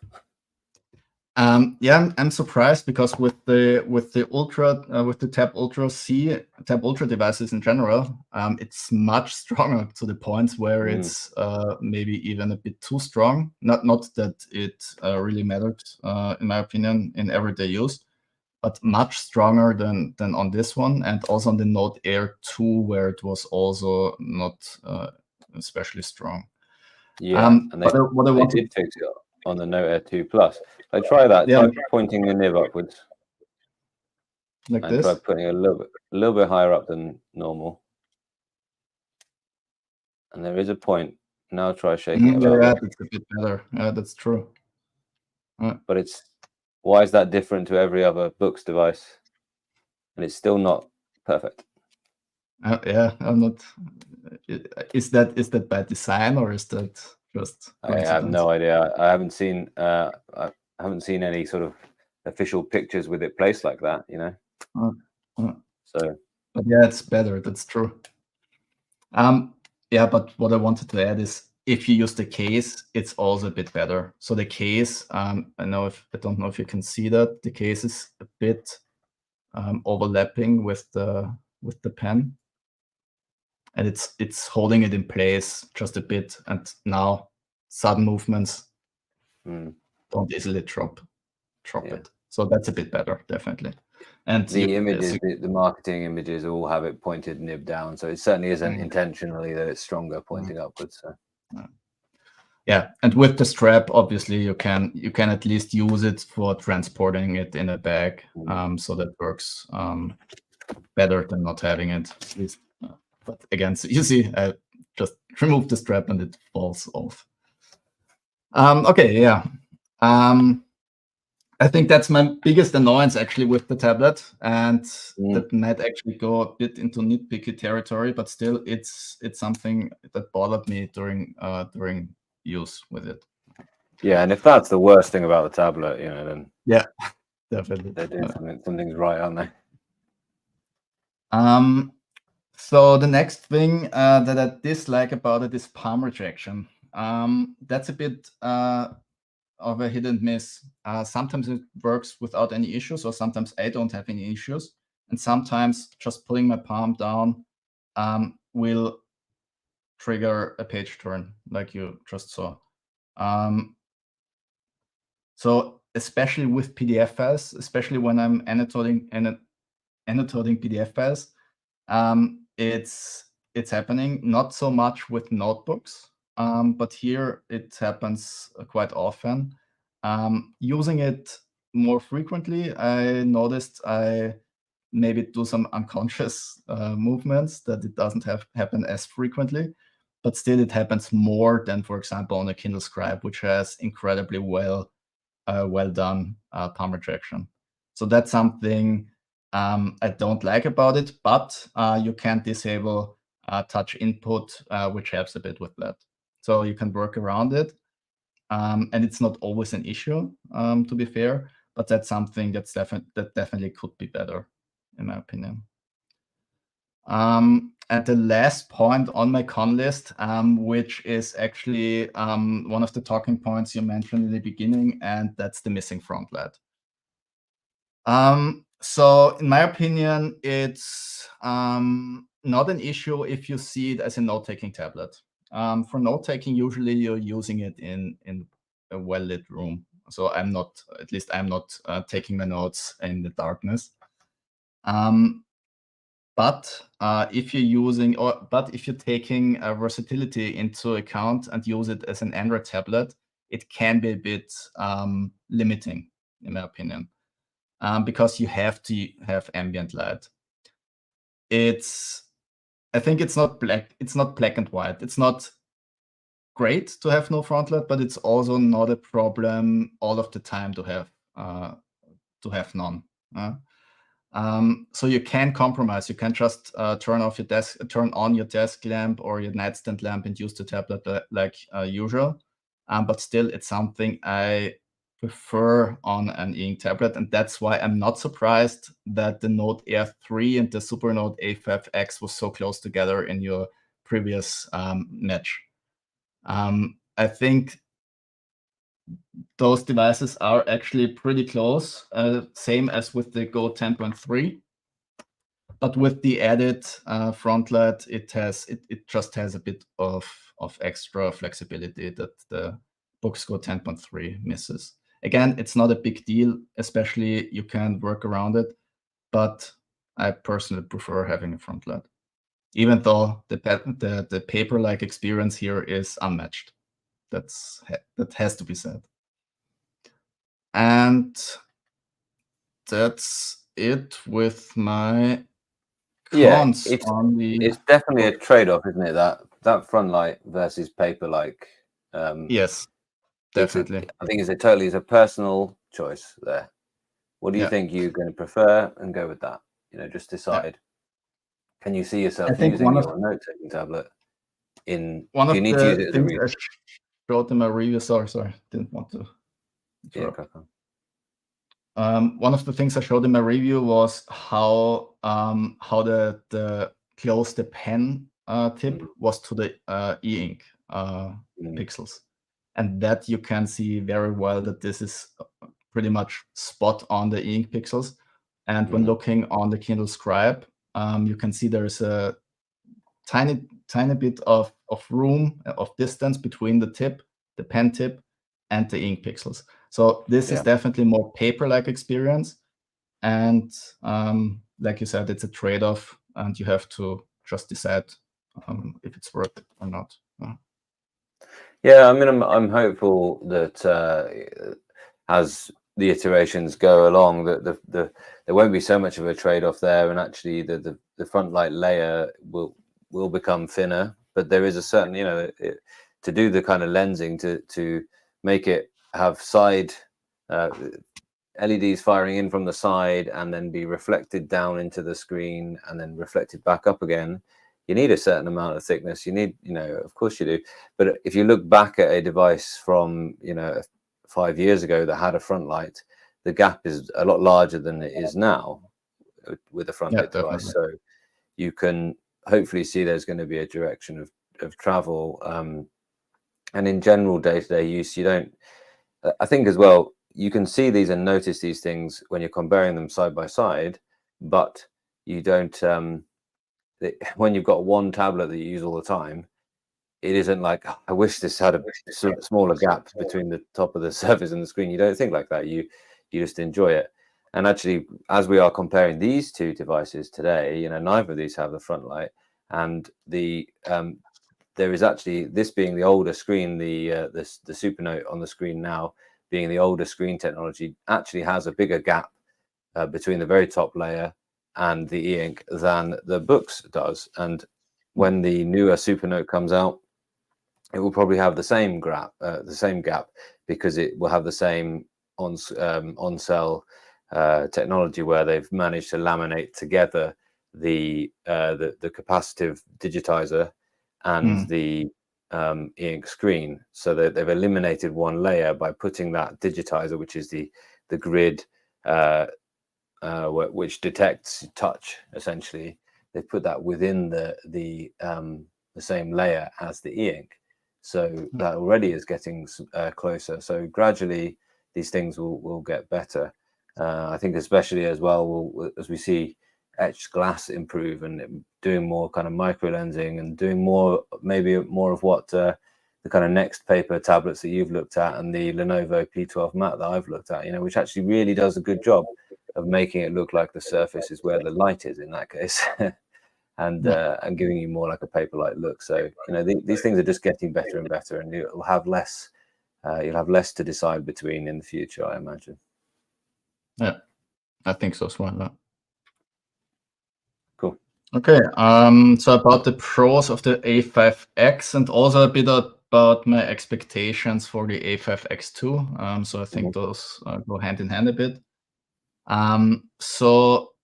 Yeah, I'm surprised, because with the Ultra, with the Tab Ultra devices in general, it's much stronger, to the point where it's maybe even a bit too strong. Not that it really mattered, in my opinion, in everyday use, but much stronger than on this one, and also on the Note Air 2, where it was also not especially strong. Yeah, and they did fix it on the Note Air 2 Plus. Like, try that. Try pointing the nib upwards, like and this. try putting a little bit higher up than normal. And there is a point. Now try shaking it. Yeah, that's a bit better. Yeah, that's true. But why is that different to every other Boox device? And it's still not perfect. Yeah, I'm not. Is that by design, or is that just? I have no idea. I haven't seen. I haven't seen any sort of official pictures with it placed like that. You know. So. But yeah, it's better. That's true. Yeah, but what I wanted to add is, if you use the case, it's also a bit better. So the case, I don't know if you can see that the case is a bit overlapping with the pen, and it's holding it in place just a bit. And now sudden movements don't easily drop it. So that's a bit better, definitely. And the images, the marketing images, all have it pointed nib down, so it certainly isn't intentionally that it's stronger pointing upwards. So. Yeah, and with the strap, obviously you can at least use it for transporting it in a bag, so that works better than not having it. At least, but again, so you see, I just remove the strap and it falls off. Okay, yeah. I think that's my biggest annoyance actually with the tablet, and that might actually go a bit into nitpicky territory, but still, it's something that bothered me during use with it. Yeah, and if that's the worst thing about the tablet, you know, then yeah, definitely they're doing something's right, aren't they? So the next thing that I dislike about it is palm rejection. That's a bit of a hit and miss. Sometimes it works without any issues, or sometimes I don't have any issues. And sometimes just putting my palm down will trigger a page turn, like you just saw. So especially with PDF files, especially when I'm annotating PDF files, it's happening. Not so much with notebooks, but here it happens quite often. Using it more frequently, I noticed I maybe do some unconscious movements that it doesn't happen as frequently, but still it happens more than, for example, on a Kindle Scribe, which has incredibly well done palm rejection. So that's something I don't like about it, but you can disable touch input, which helps a bit with that. So you can work around it. And it's not always an issue, to be fair, but that's something that definitely could be better, in my opinion. And the last point on my con list, which is actually one of the talking points you mentioned in the beginning, and that's the missing front light. So in my opinion, it's not an issue if you see it as a note-taking tablet. For note-taking, usually you're using it in a well-lit room. So I'm not taking my notes in the darkness. But if you're taking versatility into account and use it as an Android tablet, it can be a bit limiting, in my opinion, because you have to have ambient light. I think it's not black and white. It's not great to have no front light, but it's also not a problem all of the time to have none. So you can compromise. You can just turn on your desk lamp or your nightstand lamp and use the tablet like usual. But still, it's something I prefer on an e-ink tablet, and that's why I'm not surprised that the Note Air 3 and the Supernote A5X was so close together in your previous match. I think those devices are actually pretty close, same as with the Go 10.3. But with the added front light, it just has a bit of extra flexibility that the Boox Go 10.3 misses. Again, it's not a big deal, especially you can work around it, but I personally prefer having a front light, even though the paper-like experience here is unmatched. That has to be said. And that's it with my cons. It's definitely a trade-off, isn't it? That front light versus paper-like. Yes, definitely. I think it's a personal choice there. What do you think you're going to prefer, and go with that? You know, just decide. Yeah. Can you see yourself using your note-taking tablet in? One do you of need the to use it as a things reader? I showed in my review. Sorry, didn't want to. Yeah, crack on. One of the things I showed in my review was how the close the pen tip was to the e-ink pixels, and that you can see very well that this is pretty much spot on the e-ink pixels. And when looking on the Kindle Scribe, you can see there's a tiny bit of room, of distance between the pen tip, and the ink pixels. So this is definitely more paper-like experience. And like you said, it's a trade-off, and you have to just decide if it's worth it or not. Yeah, I mean, I'm hopeful that as the iterations go along, that there won't be so much of a trade-off there, and actually the front light layer will become thinner. But there is a certain, to do the kind of lensing to make it have side LEDs firing in from the side and then be reflected down into the screen and then reflected back up again. You need a certain amount of thickness. You need, of course you do. But if you look back at a device from, 5 years ago that had a front light, the gap is a lot larger than it is now with a front light device. So you can hopefully see there's going to be a direction of travel. And in general day-to-day use, you don't, I think as well, you can see these and notice these things when you're comparing them side by side, but you don't, when you've got one tablet that you use all the time, it isn't like, "Oh, I wish this had a smaller gap between the top of the surface and the screen." You don't think like that. You just enjoy it. And actually, as we are comparing these two devices today, neither of these have the front light, and there is actually, this being the older screen, the Supernote on the screen now being the older screen technology, actually has a bigger gap between the very top layer and the e-ink than the Boox does. And when the newer Supernote comes out, it will probably have the same gap, because it will have the same on-cell technology where they've managed to laminate together the capacitive digitizer and the e-ink screen, so that they've eliminated one layer by putting that digitizer, which is the grid which detects touch. Essentially, they put that within the same layer as the e-ink, so that already is getting closer. So gradually these things will get better. I think especially as well, as we see etched glass improve and doing more kind of micro lensing and doing maybe more of what the kind of next paper tablets that you've looked at and the Lenovo P12 Matte that I've looked at, which actually really does a good job of making it look like the surface is where the light is in that case. And giving you more like a paper-like look. So these things are just getting better and better, and you'll have less to decide between in the future, I imagine. Yeah, I think so as well. Cool. Okay, so about the pros of the A5X and also a bit about my expectations for the A5X2. So I think those go hand in hand a bit. So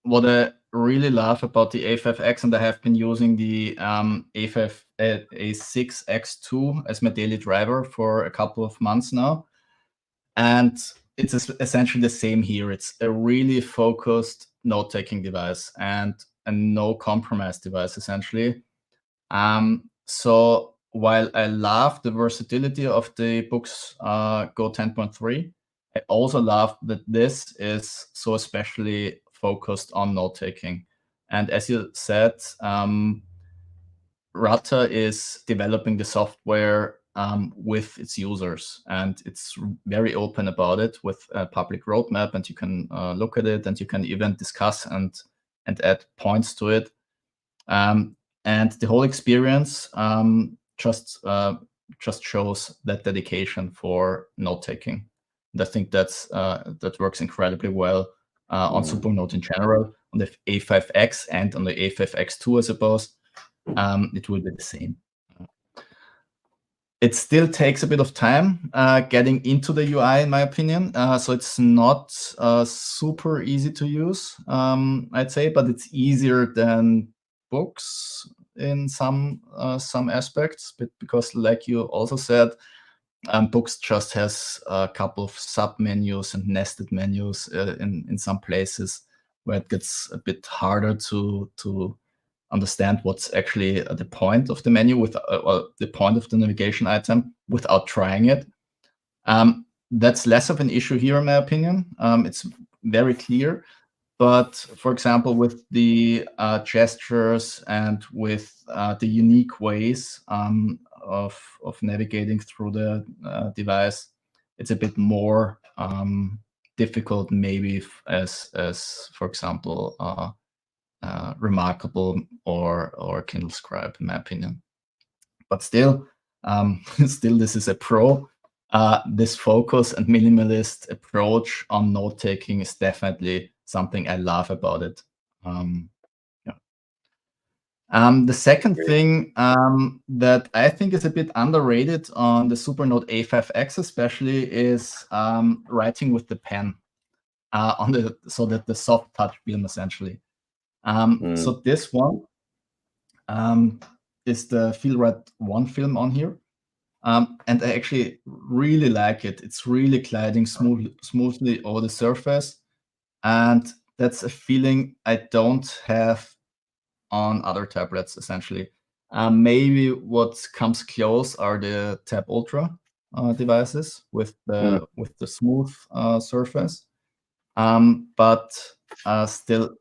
what I really love about the A5X, and I have been using the A6X2 as my daily driver for a couple of months now, and it's essentially the same here. It's a really focused note-taking device and a no compromise device, essentially. So while I love the versatility of the Boox Go 10.3, I also love that this is so especially focused on note-taking. And as you said, Rata is developing the software with its users, and it's very open about it with a public roadmap, and you can look at it, and you can even discuss and add points to it. And the whole experience just shows that dedication for note-taking. And I think that works incredibly well on Supernote in general, on the A5X and on the A5X2, I suppose. It will be the same. It still takes a bit of time getting into the UI, in my opinion. So it's not super easy to use, I'd say, but it's easier than Boox in some aspects, but because, like you also said, Boox just has a couple of sub menus and nested menus in some places where it gets a bit harder to understand what's actually the point of the menu or the point of the navigation item without trying it. That's less of an issue here, in my opinion. It's very clear. But for example, with the gestures and with the unique ways of navigating through the device, it's a bit more difficult, maybe as for example, Remarkable or Kindle Scribe, in my opinion. But still, Still, this is a pro. This focus and minimalist approach on note-taking is definitely something I love about it. The second thing that I think is a bit underrated on the Supernote A5X especially is writing with the pen so that the soft touch film essentially. So this one is the Feel-Write 1 film on here. And I actually really like it. It's really gliding smoothly over the surface. And that's a feeling I don't have on other tablets, essentially. Maybe what comes close are the Tab Ultra devices with the smooth surface, but still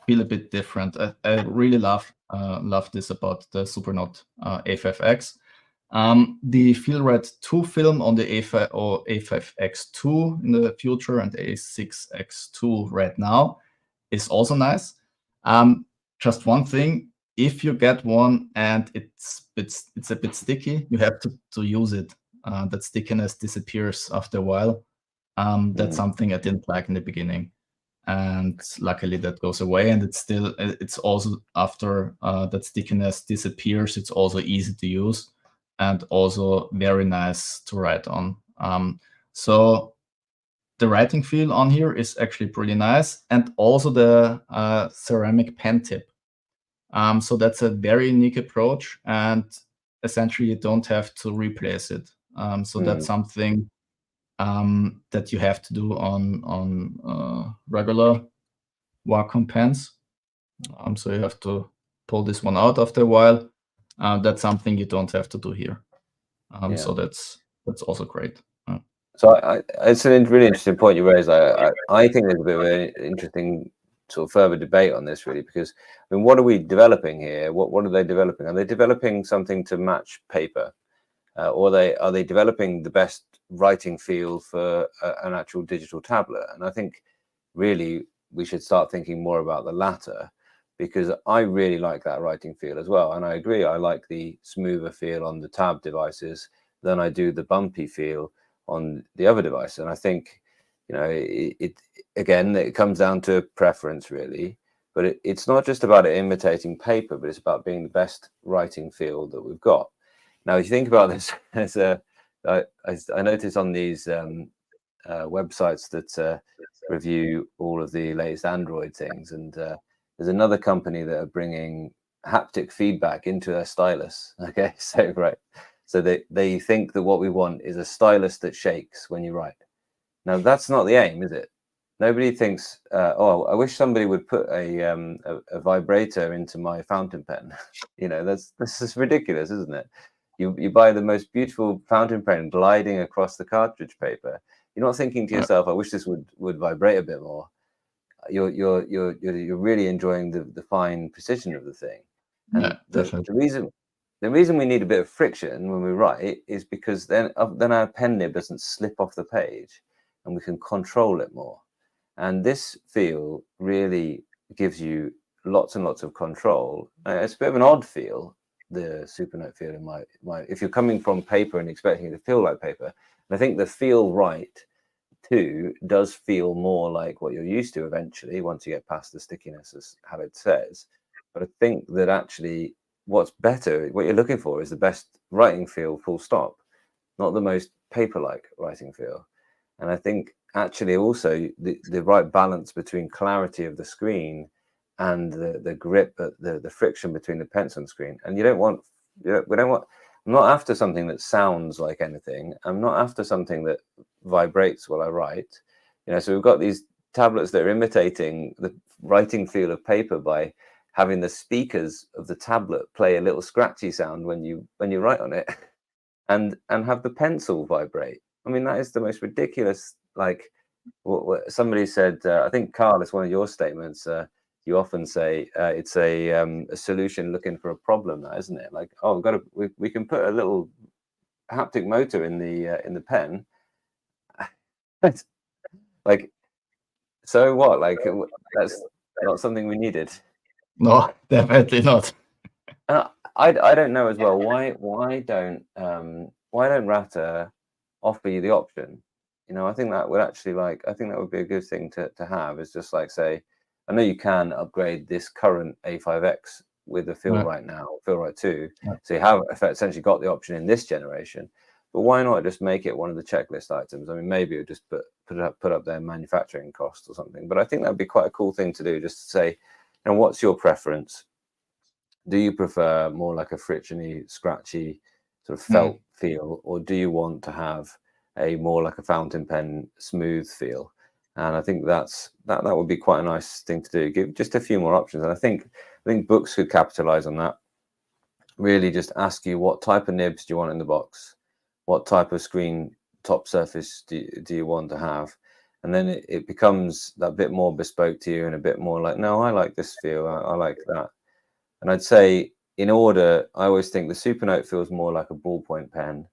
feel a bit different. I really love this about the Supernote A5X. The Feel-Write 2 film on the A5 or A5X2 in the future and A6X2 right now is also nice. Just one thing, if you get one and it's a bit sticky, you have to use it. That stickiness disappears after a while. That's something I didn't like in the beginning, and luckily that goes away. And it's also after that stickiness disappears, it's also easy to use and also very nice to write on. So the writing feel on here is actually pretty nice, and also the ceramic pen tip. So that's a very unique approach, and essentially you don't have to replace it. So that's something that you have to do on regular Wacom pens. So you have to pull this one out after a while. That's something you don't have to do here. So that's also great. So it's a really interesting point you raised. I think there's a bit of an interesting sort of further debate on this, really, because I mean, what are we developing here? What are they developing? Are they developing something to match paper, or are they developing the best writing feel for an actual digital tablet? And I think really we should start thinking more about the latter, because I really like that writing feel as well. And I agree, I like the smoother feel on the tab devices than I do the bumpy feel on the other device. And I think, you know, it comes down to preference, really. But it's not just about it imitating paper, but it's about being the best writing feel that we've got. Now, if you think about this, I noticed on these websites that review all of the latest Android things, and there's another company that are bringing haptic feedback into their stylus. Okay, so they think that what we want is a stylus that shakes when you write. Now, that's not the aim, is it? Nobody thinks, oh, I wish somebody would put a vibrator into my fountain pen. You know, this is ridiculous, isn't it? You buy the most beautiful fountain pen gliding across the cartridge paper. You're not thinking to yourself, I wish this would vibrate a bit more. You're really enjoying the fine precision of the thing. And the reason we need a bit of friction when we write is because then our pen nib doesn't slip off the page, and we can control it more. And this feel really gives you lots and lots of control. It's a bit of an odd feel, the Supernote feel, in my if you're coming from paper and expecting it to feel like paper. And I think the Feel-Write 2 does feel more like what you're used to eventually once you get past the stickiness, as Halid says. But I think that actually what's better, what you're looking for, is the best writing feel, full stop, not the most paper-like writing feel. And I think actually also the right balance between clarity of the screen and the grip, the friction between the pencil and screen. And we don't want, I'm not after something that sounds like anything. I'm not after something that vibrates while I write. You know, so we've got these tablets that are imitating the writing feel of paper by having the speakers of the tablet play a little scratchy sound when you write on it, and have the pencil vibrate. I mean, that is the most ridiculous. Like what somebody said, I think, Carl, it's one of your statements. You often say it's a solution looking for a problem, that, isn't it? Like, oh, we can put a little haptic motor in the pen. Like, so what? Like, that's not something we needed. No, definitely not. I don't know as well. Why don't Rata offer you the option? You know, I think that would actually I think that would be a good thing to have, is just like say, I know you can upgrade this current A5X with the Finalists now, Finalists 2. So you have essentially got the option in this generation. But why not just make it one of the checklist items? I mean, maybe it would just put up their manufacturing cost or something. But I think that'd be quite a cool thing to do, just to say, you know, what's your preference? Do you prefer more like a frictiony, scratchy sort of felt feel, or do you want to have a more like a fountain pen smooth feel? And I think that would be quite a nice thing to do. Give just a few more options, and I think Boox could capitalize on that. Really, just ask you what type of nibs do you want in the box, what type of screen top surface do you want to have, and then it becomes that bit more bespoke to you and a bit more like, no, I like this feel, I like that. And I'd say in order, I always think the Supernote feels more like a ballpoint pen.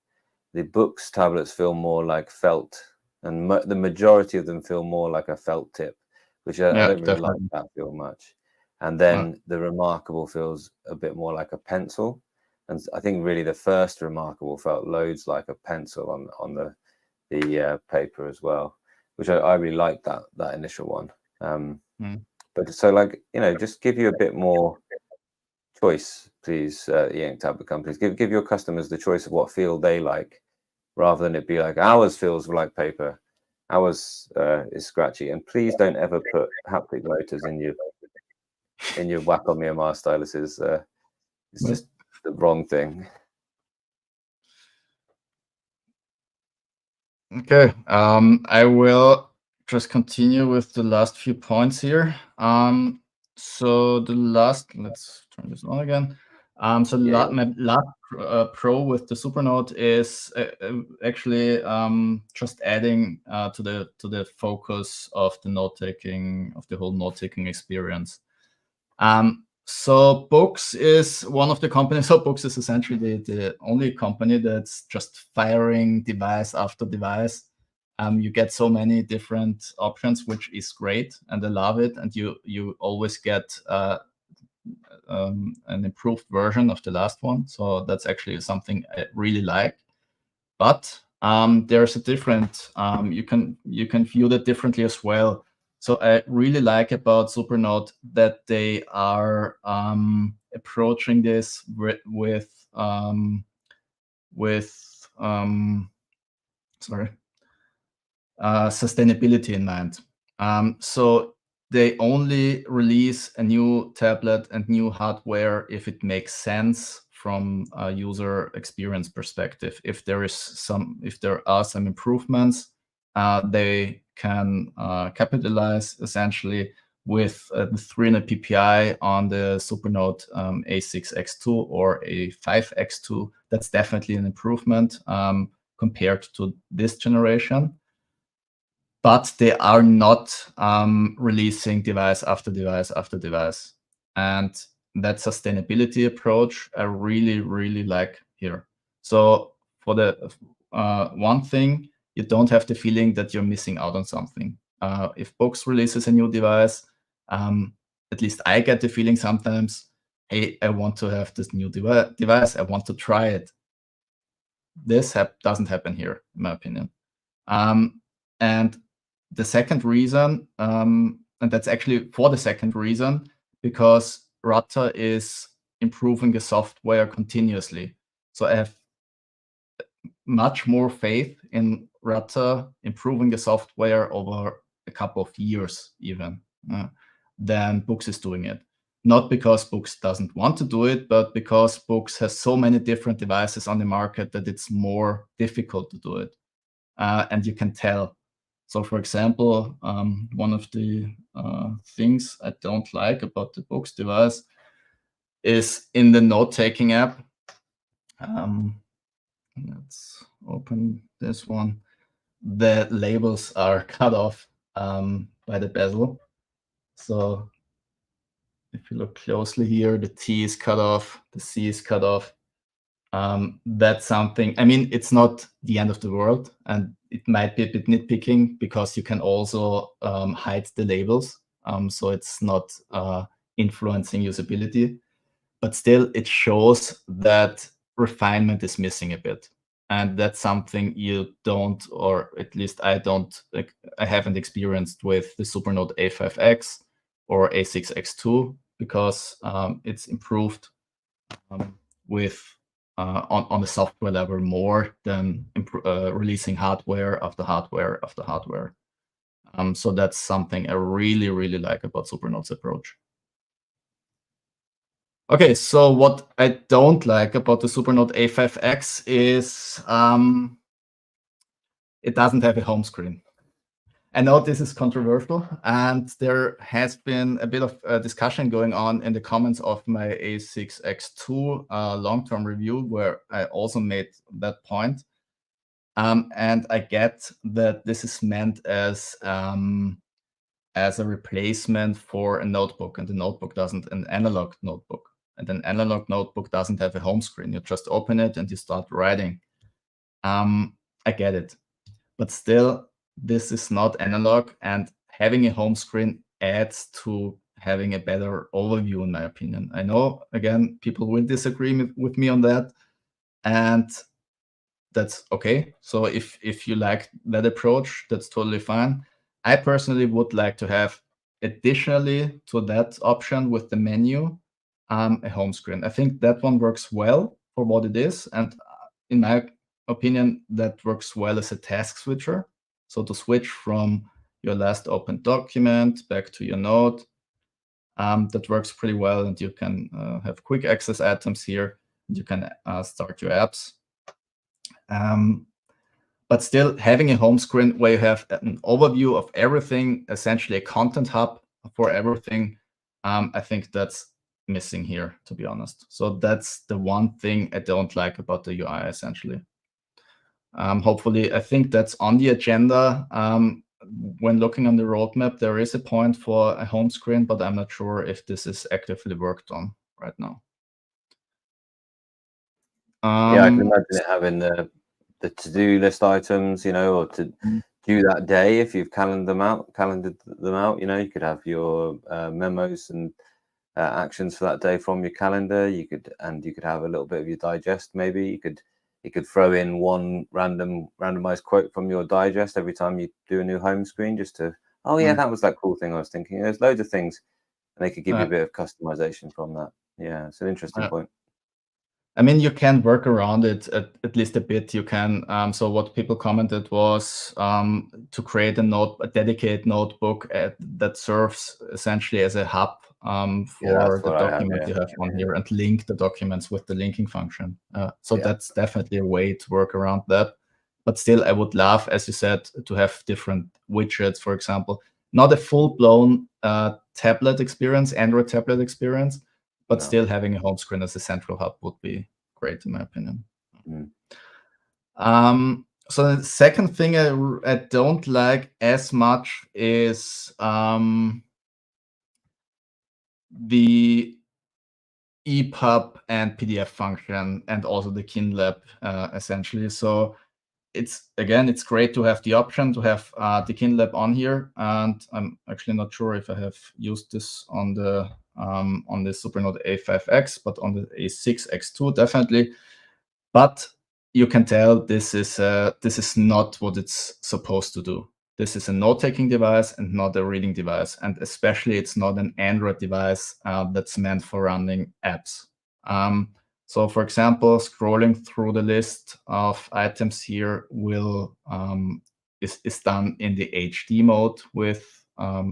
The Boox tablets feel more like felt, and the majority of them feel more like a felt tip, which I don't really like that feel much. And then the Remarkable feels a bit more like a pencil. And I think really the first Remarkable felt loads like a pencil on the paper as well, which I really like that initial one. But so like, you know, just give you a bit more choice, please, e-ink tablet companies. Give your customers the choice of what feel they like, rather than it be like ours feels like paper, ours is scratchy. And please don't ever put haptic motors in your Wacom EMR styluses. It's just the wrong thing. Okay, I will just continue with the last few points here. So the last, let's turn this on again. So my last pro with the Supernote is actually just adding to the focus of the note-taking, of the whole note-taking experience. So Boox is one of the companies. So Boox is essentially the only company that's just firing device after device. You get so many different options, which is great, and I love it. And you always get an improved version of the last one. So that's actually something I really like. But there's a different. You can view that differently as well. So I really like about Supernote that they are approaching this with sustainability in mind. So they only release a new tablet and new hardware if it makes sense from a user experience perspective. If there are some improvements, they can capitalize essentially with the 300 ppi on the Supernote A6X2 or A5X2. That's definitely an improvement compared to this generation. But they are not releasing device after device after device. And that sustainability approach I really, really like here. So for the one thing, you don't have the feeling that you're missing out on something. If Boox releases a new device, at least I get the feeling sometimes, hey, I want to have this new device. I want to try it. This doesn't happen here, in my opinion. And the second reason, and that's actually for the second reason, because Rata is improving the software continuously. So I have much more faith in Rata improving the software over a couple of years even than Boox is doing it. Not because Boox doesn't want to do it, but because Boox has so many different devices on the market that it's more difficult to do it. And you can tell. So for example, one of the things I don't like about the Boox device is in the note-taking app. Let's open this one. The labels are cut off by the bezel. So if you look closely here, the T is cut off, the C is cut off. That's something, I mean, it's not the end of the world, and it might be a bit nitpicking because you can also hide the labels. So it's not influencing usability. but still it shows that refinement is missing a bit. And that's something you don't, or at least I don't, like, I haven't experienced with the Supernote A5X or A6X2, because it's improved with on the software level more than releasing hardware after hardware after hardware. So that's something I really, really like about Supernote's approach. Okay, so what I don't like about the Supernote A5X is it doesn't have a home screen. I know this is controversial, and there has been a bit of discussion going on in the comments of my A6X2 long-term review, where I also made that point. And I get that this is meant as a replacement for a notebook, and the notebook doesn't, an analog notebook. And an analog notebook doesn't have a home screen. You just open it and you start writing. I get it. But still, this is not analog, and having a home screen adds to having a better overview, in my opinion. I know, again, people will disagree with me on that, and that's okay. So if you like that approach, that's totally fine. I personally would like to have, additionally to that option with the menu, a home screen. I think that one works well for what it is, and in my opinion, that works well as a task switcher. So to switch from your last open document back to your note, that works pretty well, and you can have quick access items here. You can start your apps. But still, having a home screen where you have an overview of everything, essentially a content hub for everything, I think that's missing here, to be honest. So that's the one thing I don't like about the UI, essentially. Hopefully, I think that's on the agenda. When looking on the roadmap, there is a point for a home screen, but I'm not sure if this is actively worked on right now. Yeah, I can imagine it having the to-do list items, you know, or to do that day if you've calendared them out. You know, you could have your memos and actions for that day from your calendar. You could have a little bit of your digest. Maybe you could throw in one randomized quote from your digest every time you do a new home screen, just to, oh yeah, that was that cool thing I was thinking. There's loads of things, and they could give you a bit of customization from that. Yeah, it's an interesting point. I mean, you can work around it at least a bit. You can. So what people commented was to create a dedicated notebook that serves essentially as a hub for the document you have on here, and link the documents with the linking function. So that's definitely a way to work around that. But still, I would love, as you said, to have different widgets, for example. Not a full-blown tablet experience, Android tablet experience, but still having a home screen as a central hub would be great, in my opinion. So the second thing I don't like as much is the EPUB and PDF function, and also the Kindle app, essentially. So it's great to have the option to have the Kindle app on here, and I'm actually not sure if I have used this on the Supernote A5X, but on the A6X2 definitely. But you can tell this is not what it's supposed to do. This is a note-taking device and not a reading device, and especially it's not an Android device that's meant for running apps. So, for example, scrolling through the list of items here is done in the HD mode with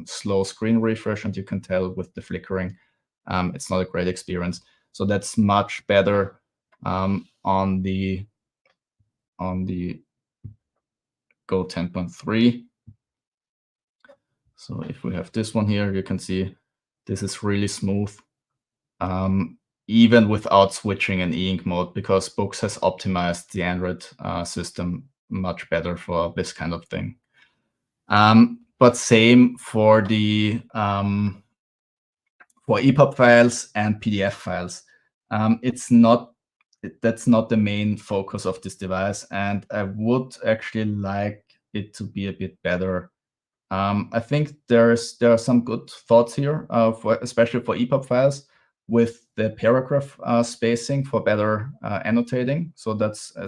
slow screen refresh, and you can tell with the flickering, it's not a great experience. So that's much better on the Go 10.3. So if we have this one here, you can see this is really smooth, even without switching an e-ink mode, because Boox has optimized the Android system much better for this kind of thing. But same for the for EPUB files and PDF files. That's not the main focus of this device, and I would actually like it to be a bit better. I think there are some good thoughts here, especially for EPUB files, with the paragraph spacing for better annotating. So that's a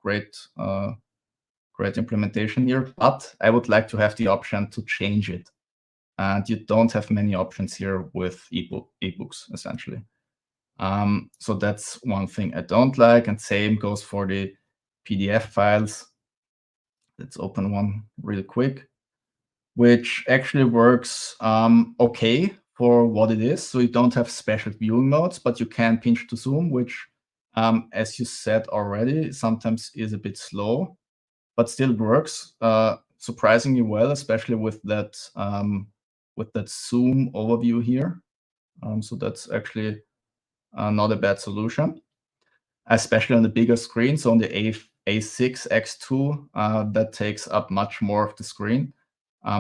great implementation here. But I would like to have the option to change it. And you don't have many options here with ebooks, essentially. So that's one thing I don't like. And same goes for the PDF files. Let's open one real quick, which actually works okay for what it is. So you don't have special viewing modes, but you can pinch to zoom, which, as you said already, sometimes is a bit slow, but still works surprisingly well, especially with that zoom overview here. So that's actually not a bad solution, especially on the bigger screen. So on the A6X2, that takes up much more of the screen.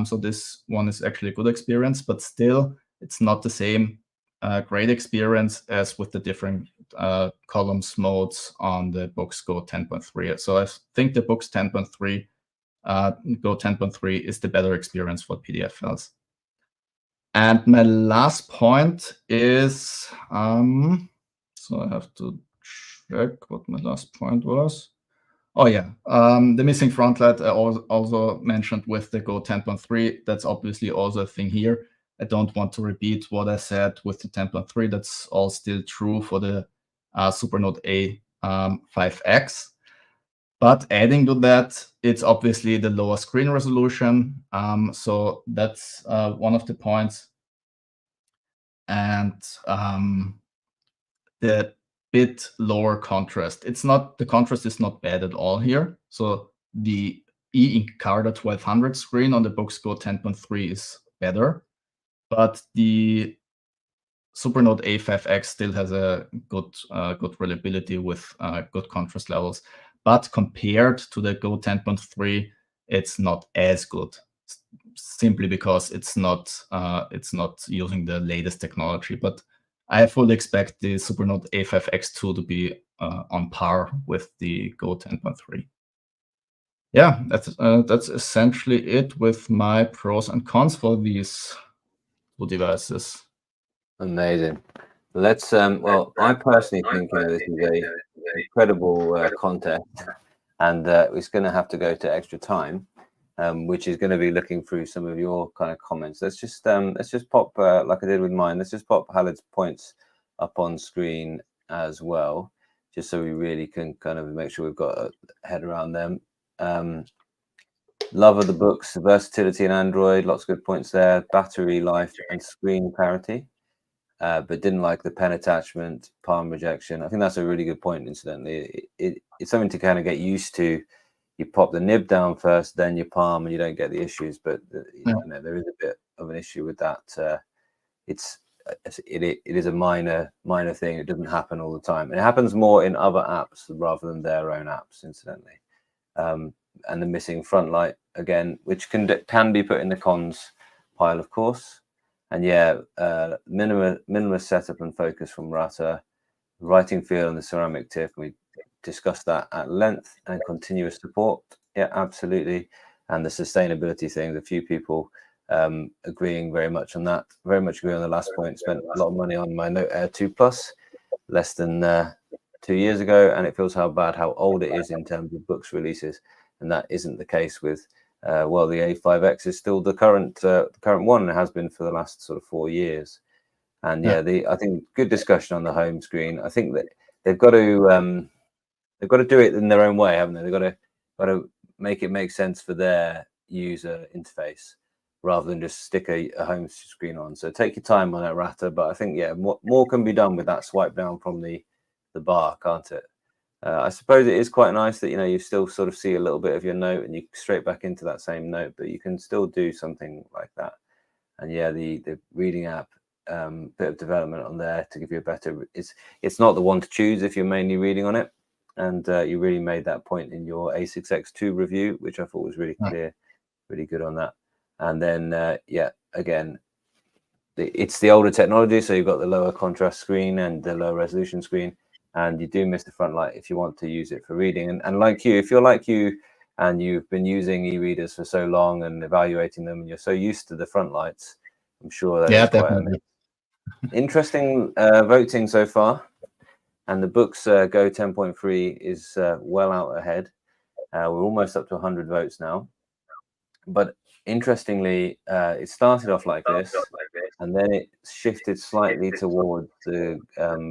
So this one is actually a good experience, but still it's not the same great experience as with the different columns modes on the Boox Go 10.3. So I think the Boox 10.3, Go 10.3 is the better experience for PDF files. And my last point is, so I have to check what my last point was. Oh yeah, the missing front light I also mentioned with the Go 10.3. That's obviously also a thing here. I don't want to repeat what I said with the 10.3. That's all still true for the Supernote A5X. But adding to that, it's obviously the lower screen resolution. So that's one of the points. And the bit lower contrast. The contrast is not bad at all here. So the e-Encarta 1200 screen on the Boox Go 10.3 is better, but the Supernote A5X still has a good reliability with good contrast levels. But compared to the Go 10.3, it's not as good, simply because it's not using the latest technology. But I fully expect the Supernote A5X2 to be on par with the Go 10.3. Yeah, that's essentially it with my pros and cons for these two devices. Amazing. Let's well, I personally think this is a incredible contest, and it's going to have to go to extra time, which is going to be looking through some of your kind of comments. Let's just pop like I did with mine. Let's just pop Khaled's points up on screen as well, just so we really can kind of make sure we've got a head around them. Love of the books, versatility in Android, lots of good points there. Battery life and screen clarity. But didn't like the pen attachment, palm rejection. I think that's a really good point, incidentally. It's something to kind of get used to. You pop the nib down first, then your palm, and you don't get the issues. But there is a bit of an issue with that. It is a minor thing. It doesn't happen all the time. And it happens more in other apps rather than their own apps, incidentally. And the missing front light, again, which can be put in the cons pile, of course. And yeah, minimalist setup and focus from Rata, writing feel and the ceramic tip. We discussed that at length, and continuous support. Yeah, absolutely. And the sustainability thing, a few people agreeing very much on that. Very much agree on the last point. Spent a lot of money on my Note Air 2 Plus less than 2 years ago, and it feels how old it is in terms of books releases. And that isn't the case with well, the A5X is still the current one, and it has been for the last sort of 4 years. And yeah, I think good discussion on the home screen. I think that they've got to do it in their own way, haven't they? They've got to make it make sense for their user interface rather than just stick a home screen on. So take your time on that, Rata. But I think more can be done with that swipe down from the bar, can't it? I suppose it is quite nice that you still sort of see a little bit of your note and you straight back into that same note, but you can still do something like that. And yeah, the reading app, bit of development on there to give you a better. It's not the one to choose if you're mainly reading on it, and you really made that point in your A6X2 review, which I thought was really clear, really good on that. And then again, it's the older technology, so you've got the lower contrast screen and the low resolution screen. And you do miss the front light if you want to use it for reading. And like you, if you're like you and you've been using e-readers for so long and evaluating them, and you're so used to the front lights, I'm sure that is quite amazing. Interesting voting so far, and the Boox Go 10.3 is well out ahead. We're almost up to 100 votes now. But interestingly, it started off like this, and then it shifted slightly towards the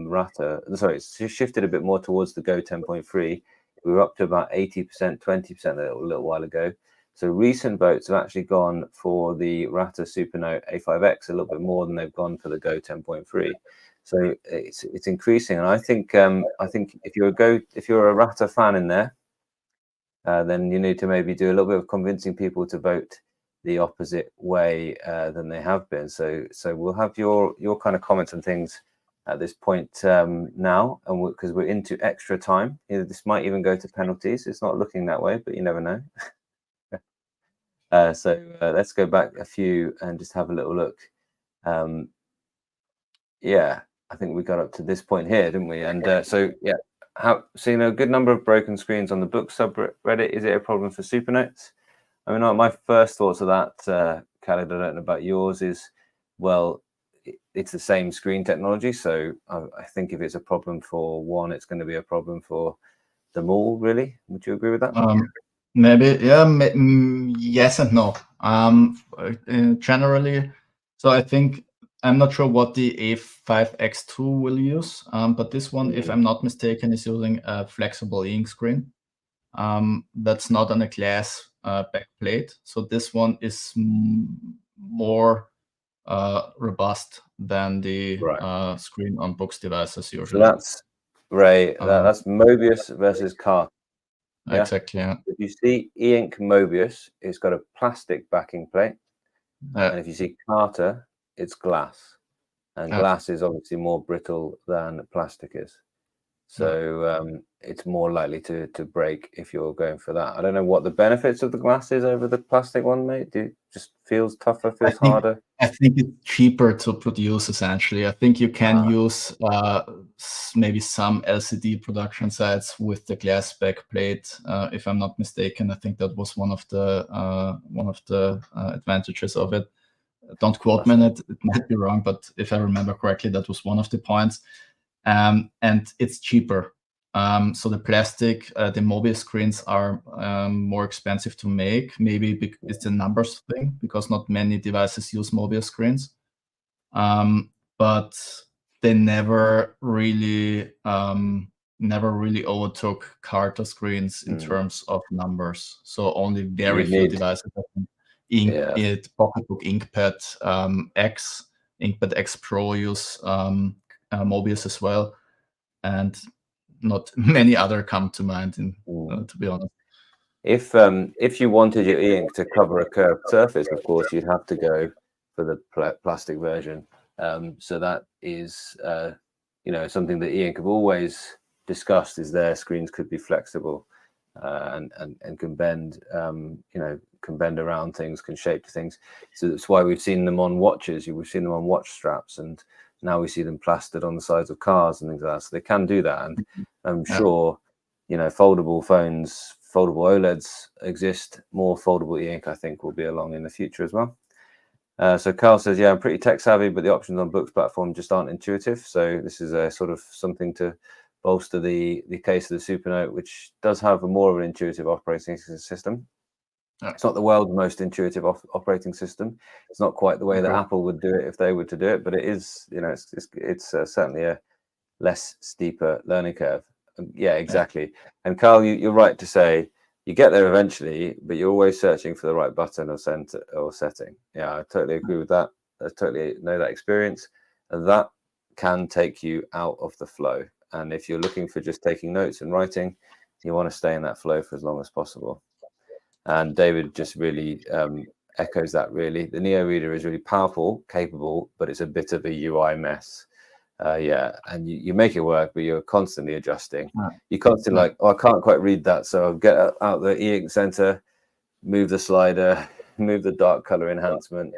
Rata. Sorry, it shifted a bit more towards the Go 10.3. We were up to about 80%, 20% a little while ago. So recent votes have actually gone for the Rata Supernote A5X a little bit more than they've gone for the Go 10.3. So it's increasing, and I think if you're a Rata fan in there, then you need to maybe do a little bit of convincing people to vote the opposite way than they have been. So we'll have your kind of comments and things at this point now, and because we're into extra time. This might even go to penalties. It's not looking that way, but you never know. So let's go back a few and just have a little look. Yeah, I think we got up to this point here, didn't we? And so yeah. Seeing a good number of broken screens on the Boox subreddit. Is it a problem for Supernotes? I mean, my first thoughts of that, Khaled, I don't know about yours, is, well, it's the same screen technology. So I think if it's a problem for one, it's going to be a problem for them all, really. Would you agree with that? Maybe, yeah, yes and no. Generally, so I think, I'm not sure what the A5X2 will use, but this one, if I'm not mistaken, is using a flexible ink screen. That's not on a glass backplate. So this one is more robust than the screen on Boox devices usually. So that's Ray. That's Mobius versus Carter. Yeah? Exactly. Yeah. If you see e-ink Mobius, it's got a plastic backing plate, and if you see Carter, it's glass, and glass is obviously more brittle than plastic is. So it's more likely to break if you're going for that. I don't know what the benefits of the glass is over the plastic one, mate. It just feels tougher, feels harder? I think it's cheaper to produce, essentially. I think you can use maybe some LCD production sites with the glass backplate. If I'm not mistaken, I think that was one of the advantages of it. Don't quote me on it. It might be wrong, but if I remember correctly, that was one of the points. And it's cheaper. So the plastic, the Mobius screens are more expensive to make. Maybe it's a numbers thing, because not many devices use Mobius screens. But they never really overtook Carter screens in terms of numbers. So only very few devices have Pocketbook Inkpad X, Inkpad X Pro use Mobius as well, and not many other come to mind, to be honest. If you wanted your e-ink to cover a curved surface, of course, you'd have to go for the plastic version. So that is, something that e-ink have always discussed, is their screens could be flexible and can bend, can bend around things, can shape things. So that's why we've seen them on watches. We've seen them on watch straps, and now we see them plastered on the sides of cars and things like that. So they can do that, and I'm sure, foldable phones, foldable OLEDs exist. More foldable e-ink, I think, will be along in the future as well. So Carl says, yeah, I'm pretty tech savvy, but the options on Boox platform just aren't intuitive. So this is a sort of something to bolster the case of the Supernote, which does have a more of an intuitive operating system. It's not the world's most intuitive operating system. It's not quite the way that Apple would do it if they were to do it, but it is, it's certainly a less steeper learning curve. Yeah, exactly. And Carl, you're right to say you get there eventually, but you're always searching for the right button or center or setting. Yeah, I totally agree with that. I totally know that experience. And that can take you out of the flow. And if you're looking for just taking notes and writing, you want to stay in that flow for as long as possible. And David just really echoes that, really. The Neo Reader is really powerful, capable, but it's a bit of a UI mess. And you make it work, but you're constantly adjusting. You're constantly like, I can't quite read that, so I'll get out the e-ink center, move the slider, move the dark color enhancement,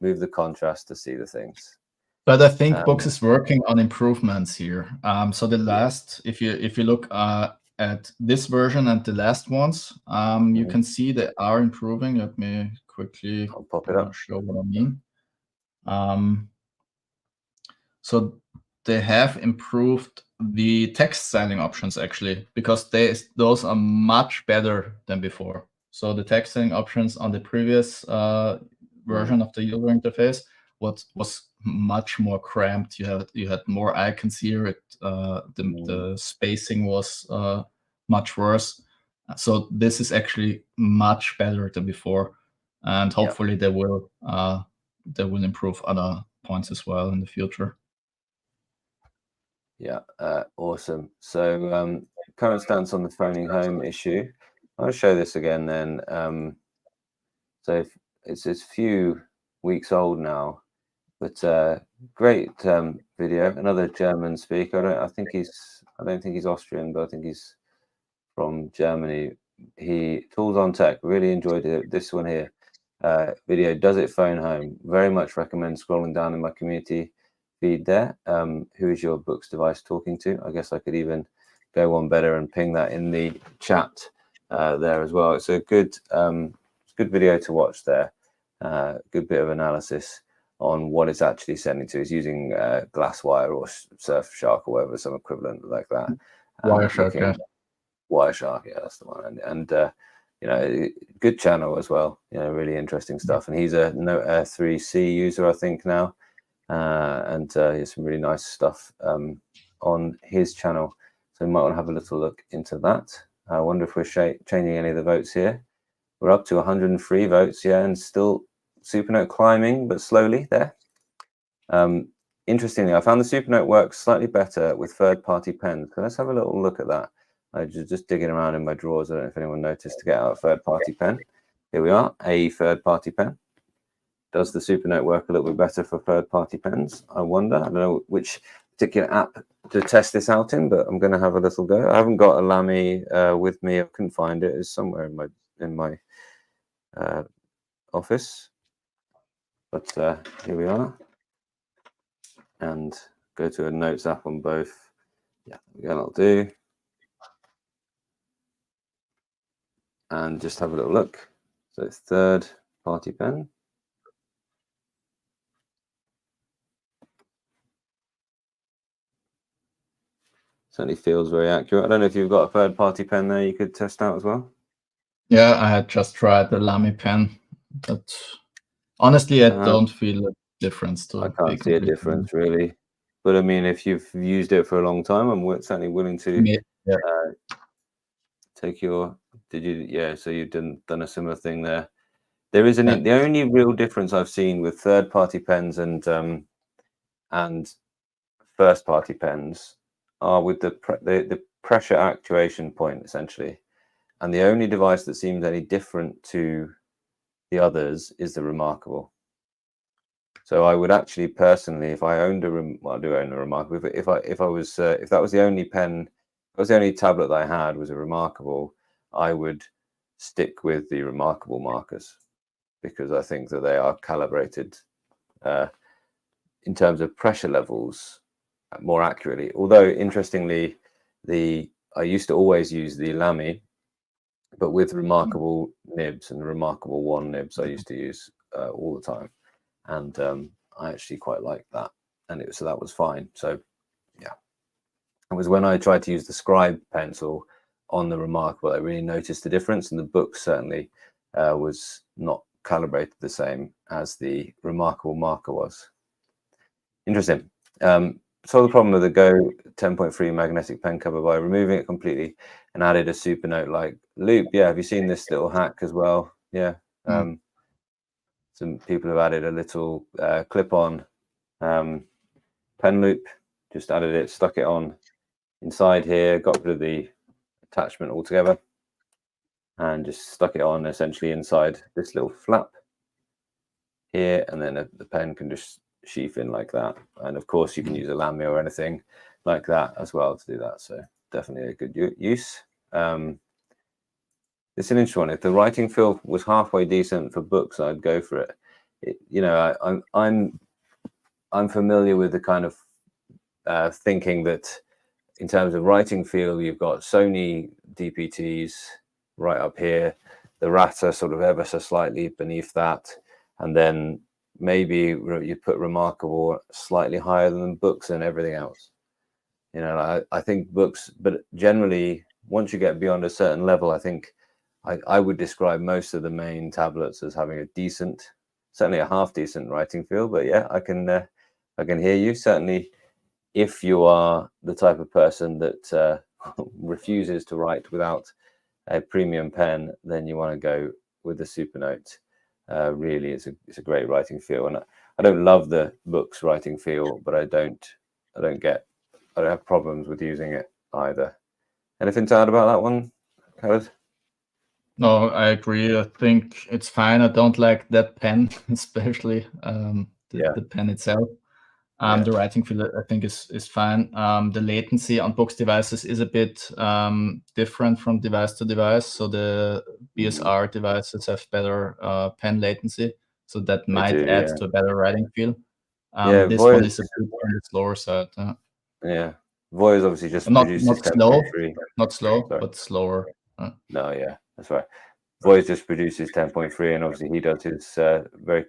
move the contrast to see the things. But I think Boox is working on improvements here. So the last, if you look at this version and the last ones, you can see they are improving. Let me quickly I'll pop it up. Show what I mean. So they have improved the text styling options actually, because those are much better than before. So the text styling options on the previous version of the user interface was much more cramped. You had more icons here. The spacing was much worse. So this is actually much better than before, and hopefully they will improve other points as well in the future. Yeah, awesome. So current stance on the phoning home issue. I'll show this again then. So it's a few weeks old now, but great video. Another German speaker. I don't think he's Austrian, but I think he's from Germany. Tools on Tech. Really enjoyed it. This one here. Video. Does it phone home? Very much recommend scrolling down in my community feed there. Who is your Boox device talking to? I guess I could even go one better and ping that in the chat there as well. It's a good video to watch there. Good bit of analysis on what it's actually sending to. It's using Glasswire or Surfshark or whatever, some equivalent like that. Wireshark, Wireshark, yeah, that's the one. And you know, good channel as well. You know, really interesting stuff. And he's a Note Air 3C user, I think now. And he has some really nice stuff on his channel. So you might want to have a little look into that. I wonder if we're changing any of the votes here. We're up to 103 votes, yeah, and still Supernote climbing, but slowly there. Interestingly, I found the Supernote works slightly better with third-party pens. So let's have a little look at that. I just digging around in my drawers. I don't know if anyone noticed to get out a third-party pen. Here we are, a third-party pen. Does the Supernote work a little bit better for third-party pens? I wonder. I don't know which particular app to test this out in, but I'm going to have a little go. I haven't got a Lamy with me. I couldn't find it. It's somewhere in my office. But here we are. And go to a Notes app on both. Yeah, that'll do. And just have a little look. So it's third-party pen. Certainly feels very accurate. I don't know if you've got a third-party pen there you could test out as well. Yeah, I had just tried the Lamy pen, but honestly, I don't feel a difference. I can't see a difference really. But I mean, if you've used it for a long time, I'm certainly willing to take your. Did you? Yeah. So you've done a similar thing there. There is the only real difference I've seen with third-party pens and first-party pens are with the pressure actuation point essentially, and the only device that seems any different to the others is the Remarkable. So I would actually personally, if I owned I do own a Remarkable. If that was the only pen, if that was the only tablet that I had was a Remarkable, I would stick with the Remarkable markers because I think that they are calibrated in terms of pressure levels more accurately. Although interestingly, I used to always use the Lamy, but with Remarkable nibs and the Remarkable One nibs, I used to use all the time. And I actually quite liked that, and so that was fine. So yeah, it was when I tried to use the Scribe pencil on the Remarkable I really noticed the difference, and the Boox certainly was not calibrated the same as the Remarkable marker was. Interesting. Solved the problem with the Go 10.3 magnetic pen cover by removing it completely and added a Supernote like loop. Yeah, have you seen this little hack as well? Yeah. Some people have added a little clip-on pen loop, just added it, stuck it on inside here, got rid of the attachment altogether, and just stuck it on essentially inside this little flap here, and then the pen can just sheath in like that. And of course, you can use a Lamy or anything like that as well to do that. So definitely a good use. It's an interesting one. If the writing feel was halfway decent for Boox, I'd go for it. You know, I'm familiar with the kind of thinking that in terms of writing feel, you've got Sony DPTs right up here, the Rata sort of ever so slightly beneath that, and then maybe you put remarkable slightly higher than Boox and everything else. You know, I think Boox, but generally, once you get beyond a certain level, I think I would describe most of the main tablets as having a decent, certainly a half decent writing feel. But yeah, I can hear you. Certainly, if you are the type of person that refuses to write without a premium pen, then you want to go with the Supernote. Really, it's a great writing feel, and I don't love the Boox writing feel, but I don't have problems with using it either. Anything to add about that one, Khaled? No, I agree. I think it's fine. I don't like that pen, especially the pen itself. The writing feel, I think, is fine. The latency on Boox devices is a bit different from device to device. So the BSR devices have better pen latency, so that might add to a better writing feel. This Voice, one is a bit on the slower side. Yeah, Voice obviously just not produces slow, 10.3. not slow, but slower. No, yeah, that's right. Voice just produces 10.3, and obviously he does his very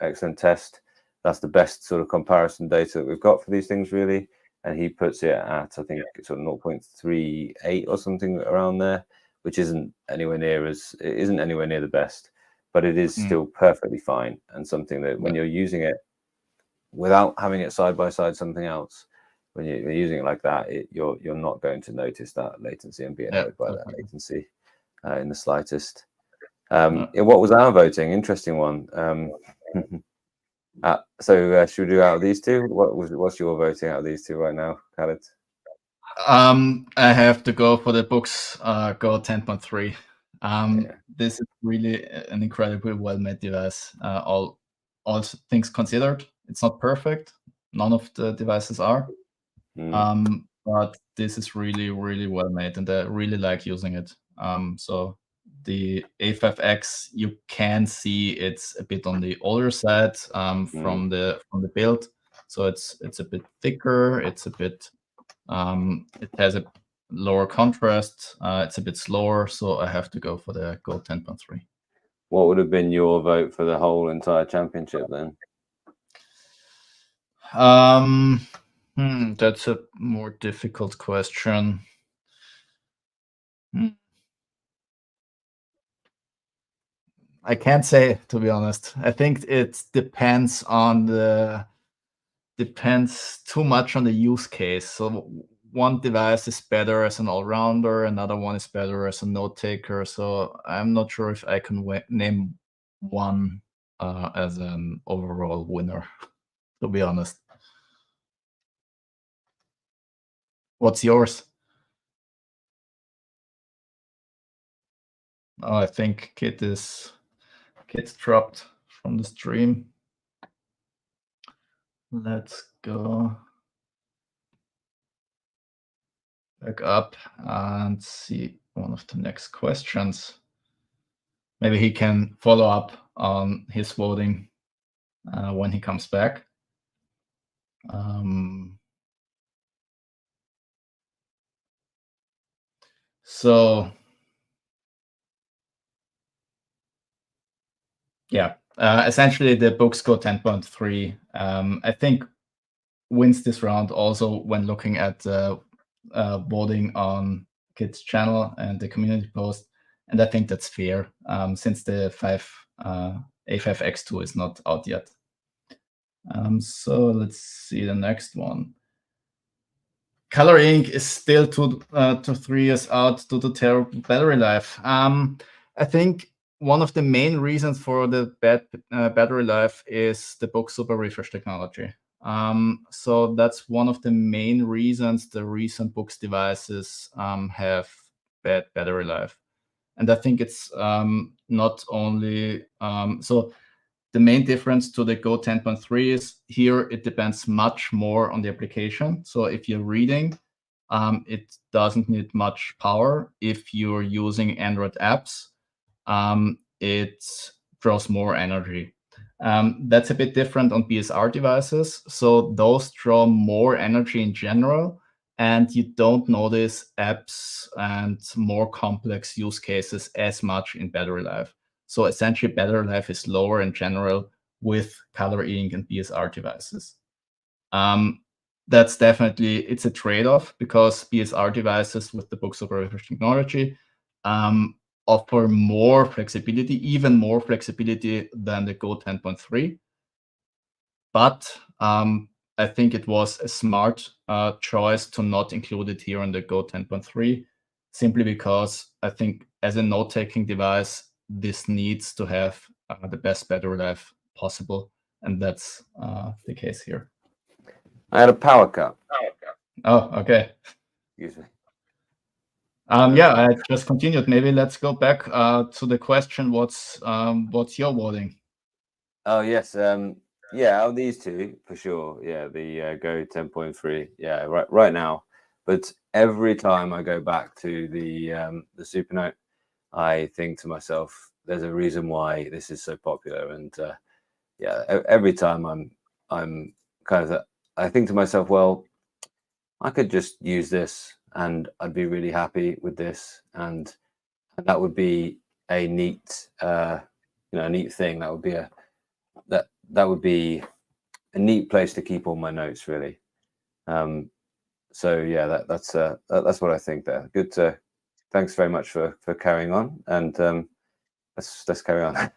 excellent test. That's the best sort of comparison data that we've got for these things, really. And he puts it at, I think, sort of 0.38 or something around there, which isn't anywhere near the best, but it is still perfectly fine, and something that when you're using it without having it side by side something else, when you're using it like that, you're not going to notice that latency and be annoyed by that latency in the slightest. What was our voting? Interesting one. So should we do out of these two? What's your voting out of these two right now, Khaled? I have to go for the Boox Go 10.3. This is really an incredibly well-made device. All things considered, it's not perfect. None of the devices are. But this is really, really well made, and I really like using it. So the A5X, you can see it's a bit on the older side from the build. So it's a bit thicker. It's a bit it has a lower contrast. It's a bit slower, so I have to go for the Go 10.3. What would have been your vote for the whole entire championship then? That's a more difficult question. I can't say, to be honest. I think it depends too much on the use case. So one device is better as an all-rounder, another one is better as a note taker. So I'm not sure if I can name one as an overall winner, to be honest. What's yours? Oh, I think Kit's dropped from the stream. Let's go back up and see one of the next questions. Maybe he can follow up on his voting when he comes back. So yeah, essentially the Boox Go 10.3, I think, wins this round also when looking at voting on Kit's channel and the community post. And I think that's fair since the A5X2 is not out yet. So let's see the next one. Color ink is still 2 to 3 years out due to terrible battery life. I think one of the main reasons for the bad battery life is the Boox Super Refresh technology. So that's one of the main reasons the recent Boox devices have bad battery life. And I think it's not only so. The main difference to the Go 10.3 is here it depends much more on the application. So if you're reading, it doesn't need much power. If you're using Android apps, it draws more energy. That's a bit different on BSR devices. So those draw more energy in general, and you don't notice apps and more complex use cases as much in battery life. So essentially, battery life is lower in general with color ink and BSR devices. That's definitely, it's a trade-off, because BSR devices with the Boox Go technology offer more flexibility, even more flexibility than the Go 10.3. But I think it was a smart choice to not include it here on the Go 10.3, simply because I think as a note-taking device, this needs to have the best battery life possible, and that's the case here. I had a power cut. Oh, okay. Excuse me. Yeah, I just continued. Maybe let's go back to the question. What's your voting? Oh yes, yeah, these two for sure. Yeah, the Go 10.3. Yeah, right now. But every time I go back to the Supernote, I think to myself, there's a reason why this is so popular. And yeah, every time I'm kind of, I think to myself, well, I could just use this and I'd be really happy with this, and that would be a neat, a neat thing. That would be that would be a neat place to keep all my notes, really. So yeah, that's what I think there. Good. Thanks very much for carrying on, and let's carry on.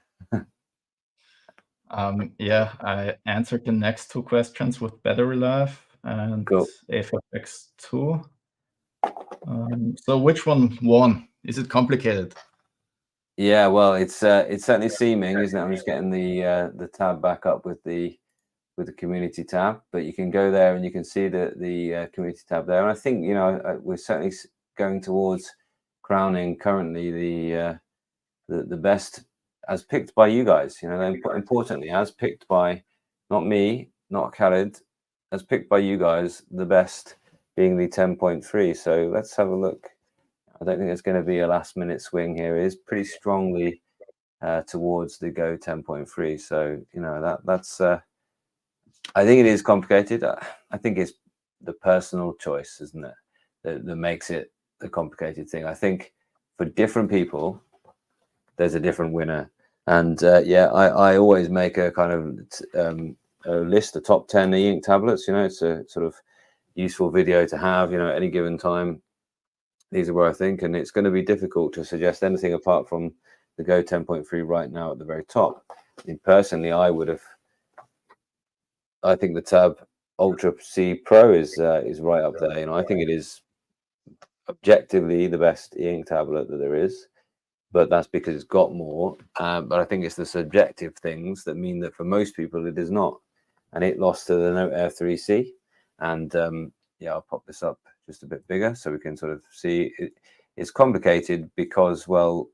Yeah, I answered the next two questions with battery life and Cool. A5X2. So which one won? Is it complicated? Yeah, well, it's certainly seeming, isn't it? I'm just getting the tab back up with the community tab, but you can go there and you can see the community tab there. And I think we're certainly going towards crowning currently the best as picked by you guys. Importantly, as picked by not me, not Khaled, as picked by you guys, the best being the 10.3. So let's have a look. I don't think there's going to be a last minute swing here. It is pretty strongly towards the Go 10.3. So that's I think it is complicated. I think it's the personal choice, isn't it, that makes it the complicated thing. I think for different people, there's a different winner. And yeah, I always make a kind of a list, the top 10 e-ink tablets. It's a sort of useful video to have, at any given time. These are where I think, and it's going to be difficult to suggest anything apart from the Go 10.3 right now at the very top. Personally, I think the Tab Ultra C Pro is right up there. I think it is objectively the best e-ink tablet that there is, but that's because it's got more. But I think it's the subjective things that mean that for most people it is not, and it lost to the Note Air 3C. And yeah, I'll pop this up just a bit bigger so we can sort of see it. It's complicated because, well,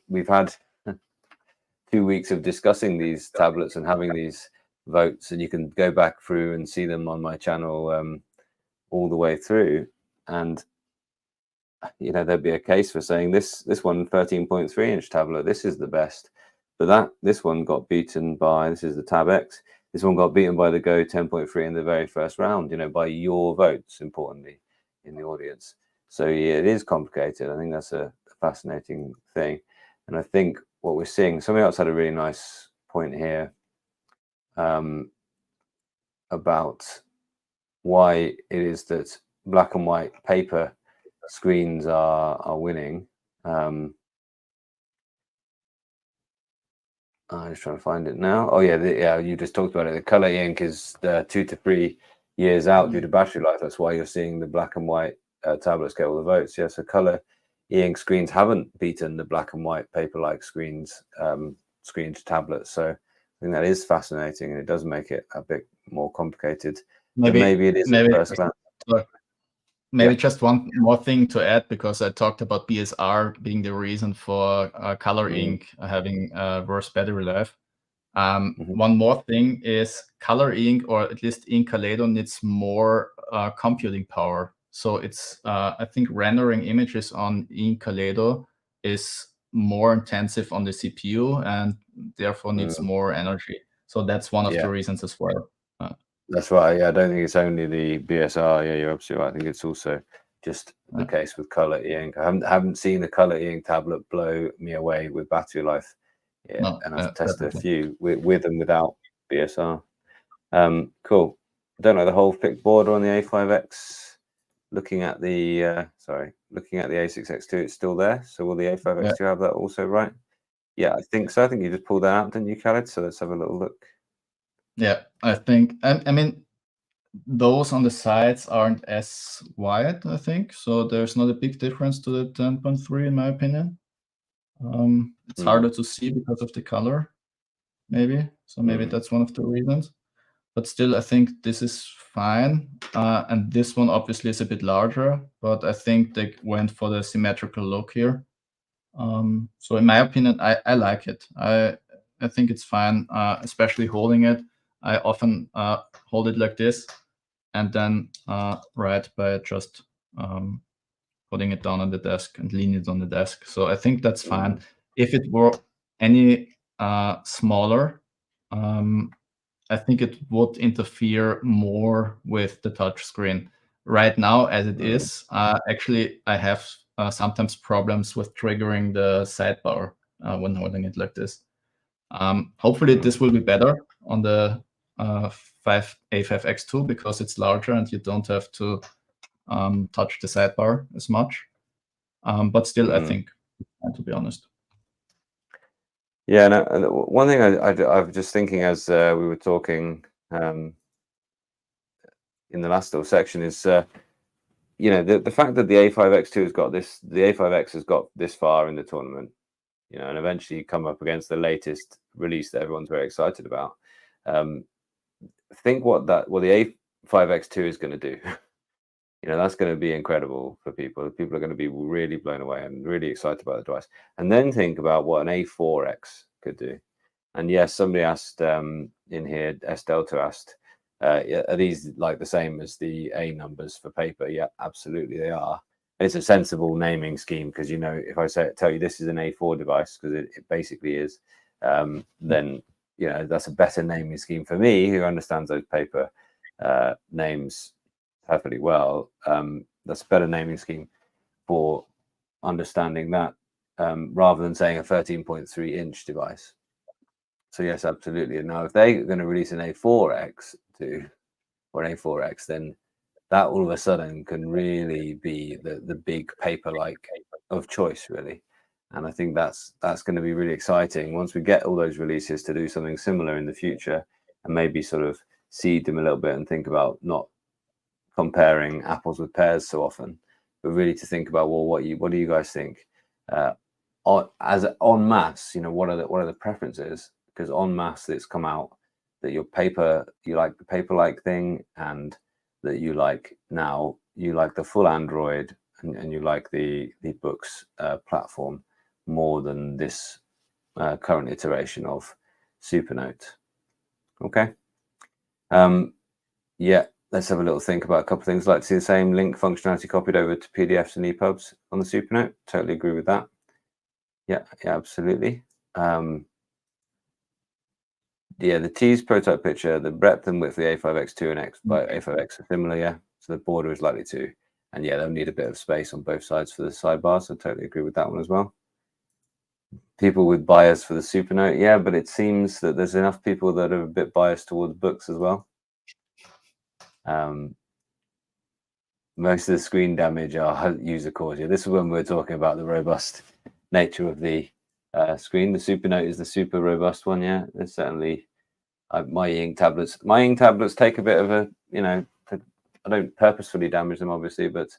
we've had 2 weeks of discussing these tablets and having these votes, and you can go back through and see them on my channel all the way through, and there'd be a case for saying this one 13.3 inch tablet, this is the best, but this one got beaten by, this is the Tab X, this one got beaten by the Go 10.3 in the very first round, by your votes, importantly, in the audience. So yeah, it is complicated. I think that's a fascinating thing, and I think what we're seeing, somebody else had a really nice point here about why it is that black and white paper screens are winning. I'm just trying to find it now. Oh yeah, you just talked about it. The color ink is 2 to 3 years out due to battery life. That's why you're seeing the black and white tablets get all the votes. Yeah, so color e-ink screens haven't beaten the black and white paper-like screens tablets. So I think that is fascinating, and it does make it a bit more complicated. Maybe it is at first glance. Maybe just one more thing to add, because I talked about BSR being the reason for color ink having worse battery life. One more thing is color ink, or at least ink Kaleido, needs more computing power. So it's I think rendering images on ink Kaleido is more intensive on the CPU and therefore needs more energy. So that's one of the reasons as well. That's right. Yeah, I don't think it's only the BSR. Yeah, you're absolutely right. I think it's also just the case with color e-ink. I haven't seen the color e-ink tablet blow me away with battery life Yeah, No, and I've tested a definitely. few with and without BSR. Cool. Don't know the whole thick border on the A5X. Looking at the looking at the A6X2, it's still there. So will the A5X2 have that also, right? Yeah, I think so. I think you just pulled that out, didn't you, Khaled? So let's have a little look. Yeah, I think. I mean, those on the sides aren't as wide, I think. So there's not a big difference to the 10.3, in my opinion. It's harder to see because of the color, maybe. So maybe that's one of the reasons. But still, I think this is fine. And this one obviously is a bit larger, but I think they went for the symmetrical look here. So in my opinion, I like it. I think it's fine, especially holding it. I often hold it like this and then write by just putting it down on the desk and lean it on the desk. So I think that's fine. If it were any smaller, I think it would interfere more with the touch screen. Right now, as it is, actually, I have sometimes problems with triggering the sidebar when holding it like this. Hopefully, this will be better on the A5X2 because it's larger and you don't have to touch the sidebar as much. But still, I think, to be honest. Yeah, no, one thing I was just thinking as we were talking in the last little section is, you know, the fact that the A5X2 has got this, the A5X has got this far in the tournament, you know, and eventually come up against the latest release that everyone's very excited about. Think what the A5X2 is going to do. You know, that's going to be incredible for people. People are going to be really blown away and really excited about the device. And then think about what an A4X could do. And yes, somebody asked in here, S Delta asked, are these like the same as the A numbers for paper? Yeah, absolutely they are. It's a sensible naming scheme because, you know, if I tell you this is an A4 device, because it basically is, then, you know, that's a better naming scheme for me who understands those paper names perfectly well. That's a better naming scheme for understanding that rather than saying a 13.3 inch device. So yes, absolutely. And now if they're going to release an A4X or an A4X, then that all of a sudden can really be the big paper-like of choice, really. And I think that's going to be really exciting once we get all those releases to do something similar in the future, and maybe sort of seed them a little bit and think about not comparing apples with pears so often, but really to think about, well, what do you guys think? As en masse, you know, what are the preferences? Because en masse, it's come out that you like the paper-like thing, and that you like the full Android, and you like the Boox platform more than this current iteration of Supernote. Okay. Yeah. Let's have a little think about a couple of things. Like to see the same link functionality copied over to PDFs and EPUBs on the Supernote. Totally agree with that. Yeah, absolutely. Yeah, the T's prototype picture, the breadth and width of the A5X2 and A5X are similar, yeah. So the border is likely to, and yeah, they'll need a bit of space on both sides for the sidebar. So totally agree with that one as well. People with bias for the Supernote, yeah, but it seems that there's enough people that are a bit biased towards Boox as well. Most of the screen damage are user caused. Yeah, this is when we're talking about the robust nature of the screen. The Supernote is the super robust one. Yeah, there's certainly my ink tablets. My ink tablets take a bit of a, you know, I don't purposefully damage them, obviously, but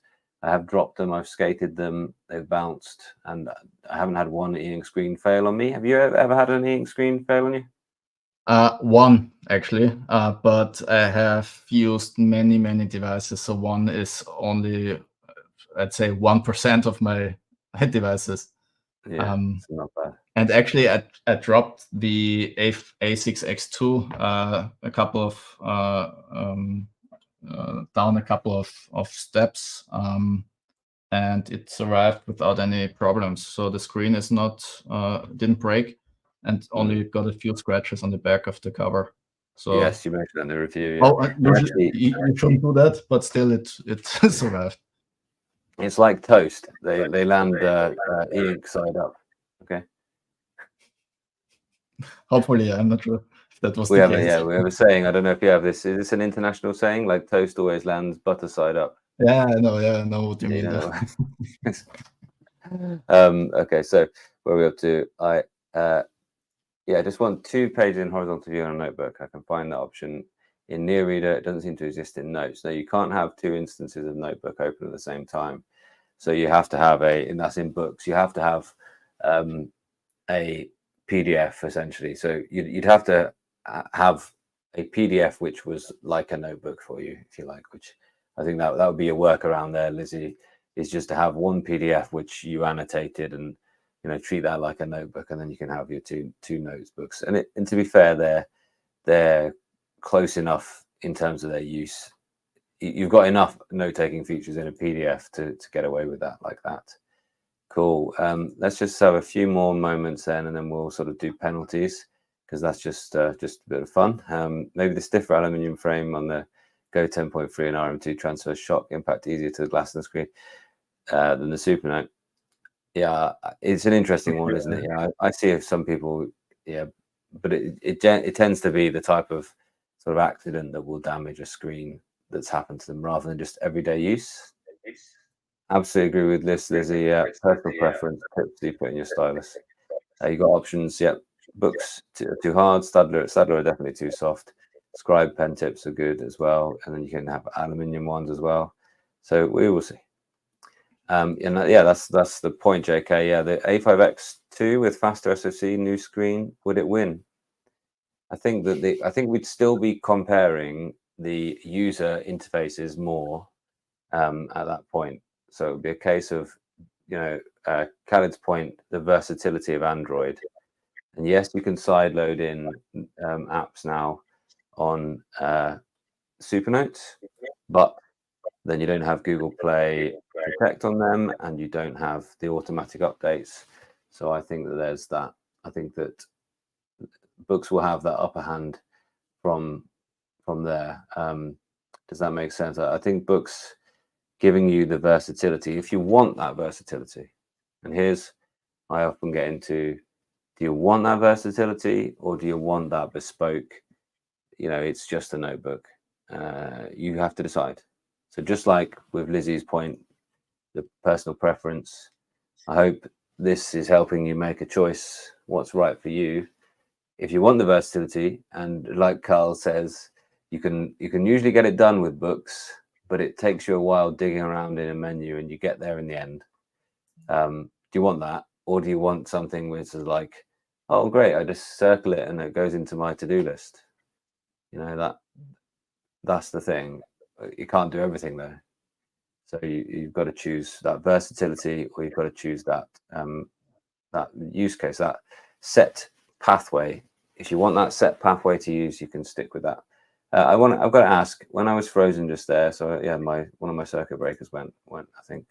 I have dropped them. I've skated them. They've bounced, and I haven't had one e-ink screen fail on me. Have you ever had an e-ink screen fail on you? One actually, but I have used many devices. So one is only, I'd say, 1% of my devices. Yeah, it's not bad. And actually, I dropped the A6X2 a couple of down a couple of steps, and it survived without any problems. So the screen is not didn't break, and only got a few scratches on the back of the cover. So yes, you mentioned that in the review. Yeah. oh, you shouldn't do that, but still, it survived. It's like toast. They land e-ink side up. Okay. Hopefully, I'm not sure if that was We the have a case. we have a saying. I don't know if you have this. Is this an international saying? Like toast always lands butter side up. Yeah, I know what you You mean. know. Okay, so where are we up to? I just want 2 pages in horizontal view on a notebook. I can find that option in near reader. It doesn't seem to exist in notes. Now you can't have 2 instances of notebook open at the same time. So you have to have and that's in books. You have to have a PDF essentially. So you'd have to have a PDF which was like a notebook for you, if you like. Which I think that would be a workaround there, Lizzie. Is just to have one PDF which you annotated and treat that like a notebook, and then you can have your two notebooks. And to be fair, they're close enough in terms of their use. You've got enough note-taking features in a PDF to get away with that like that. Cool. Let's just have a few more moments then, and then we'll sort of do penalties, because that's just a bit of fun. Maybe the stiffer aluminium frame on the Go 10.3 and RM2 transfers shock impact easier to the glass and the screen than the Supernote. Yeah, it's an interesting one, isn't it? Yeah, I see if some people, but it tends to be the type of sort of accident that will damage a screen that's happened to them rather than just everyday use. Absolutely agree with Lizzie. Personal preference, tips you put in your stylus. You got options. Yep. Books too hard. Stadler are definitely too soft. Scribe pen tips are good as well, and then you can have aluminium ones as well. So we will see. And that's the point, JK. Yeah, the A5X2 with faster SoC, new screen, would it win? I think we'd still be comparing the user interfaces more at that point. So it would be a case of, Khaled's point, the versatility of Android. And yes, you can sideload in apps now on Supernote, but then you don't have Google Play Protect on them, and you don't have the automatic updates. So I think that there's that. I think that Boox will have that upper hand from there. Does that make sense? I think Boox giving you the versatility, if you want that versatility. And here's, I often get into, do you want that versatility, or do you want that bespoke, it's just a notebook? You have to decide. So just like with Lizzie's point, the personal preference, I hope this is helping you make a choice, what's right for you. If you want the versatility, and like Carl says, you can usually get it done with Boox, but it takes you a while digging around in a menu, and you get there in the end. Do you want that, or do you want something which is like, oh great, I just circle it and it goes into my to-do list? That's the thing. You can't do everything there. So you've got to choose that versatility, or you've got to choose that that use case, that set pathway. If you want that set pathway to use, you can stick with that. I've got to ask, when I was frozen just there, so yeah, one of my circuit breakers went. I think.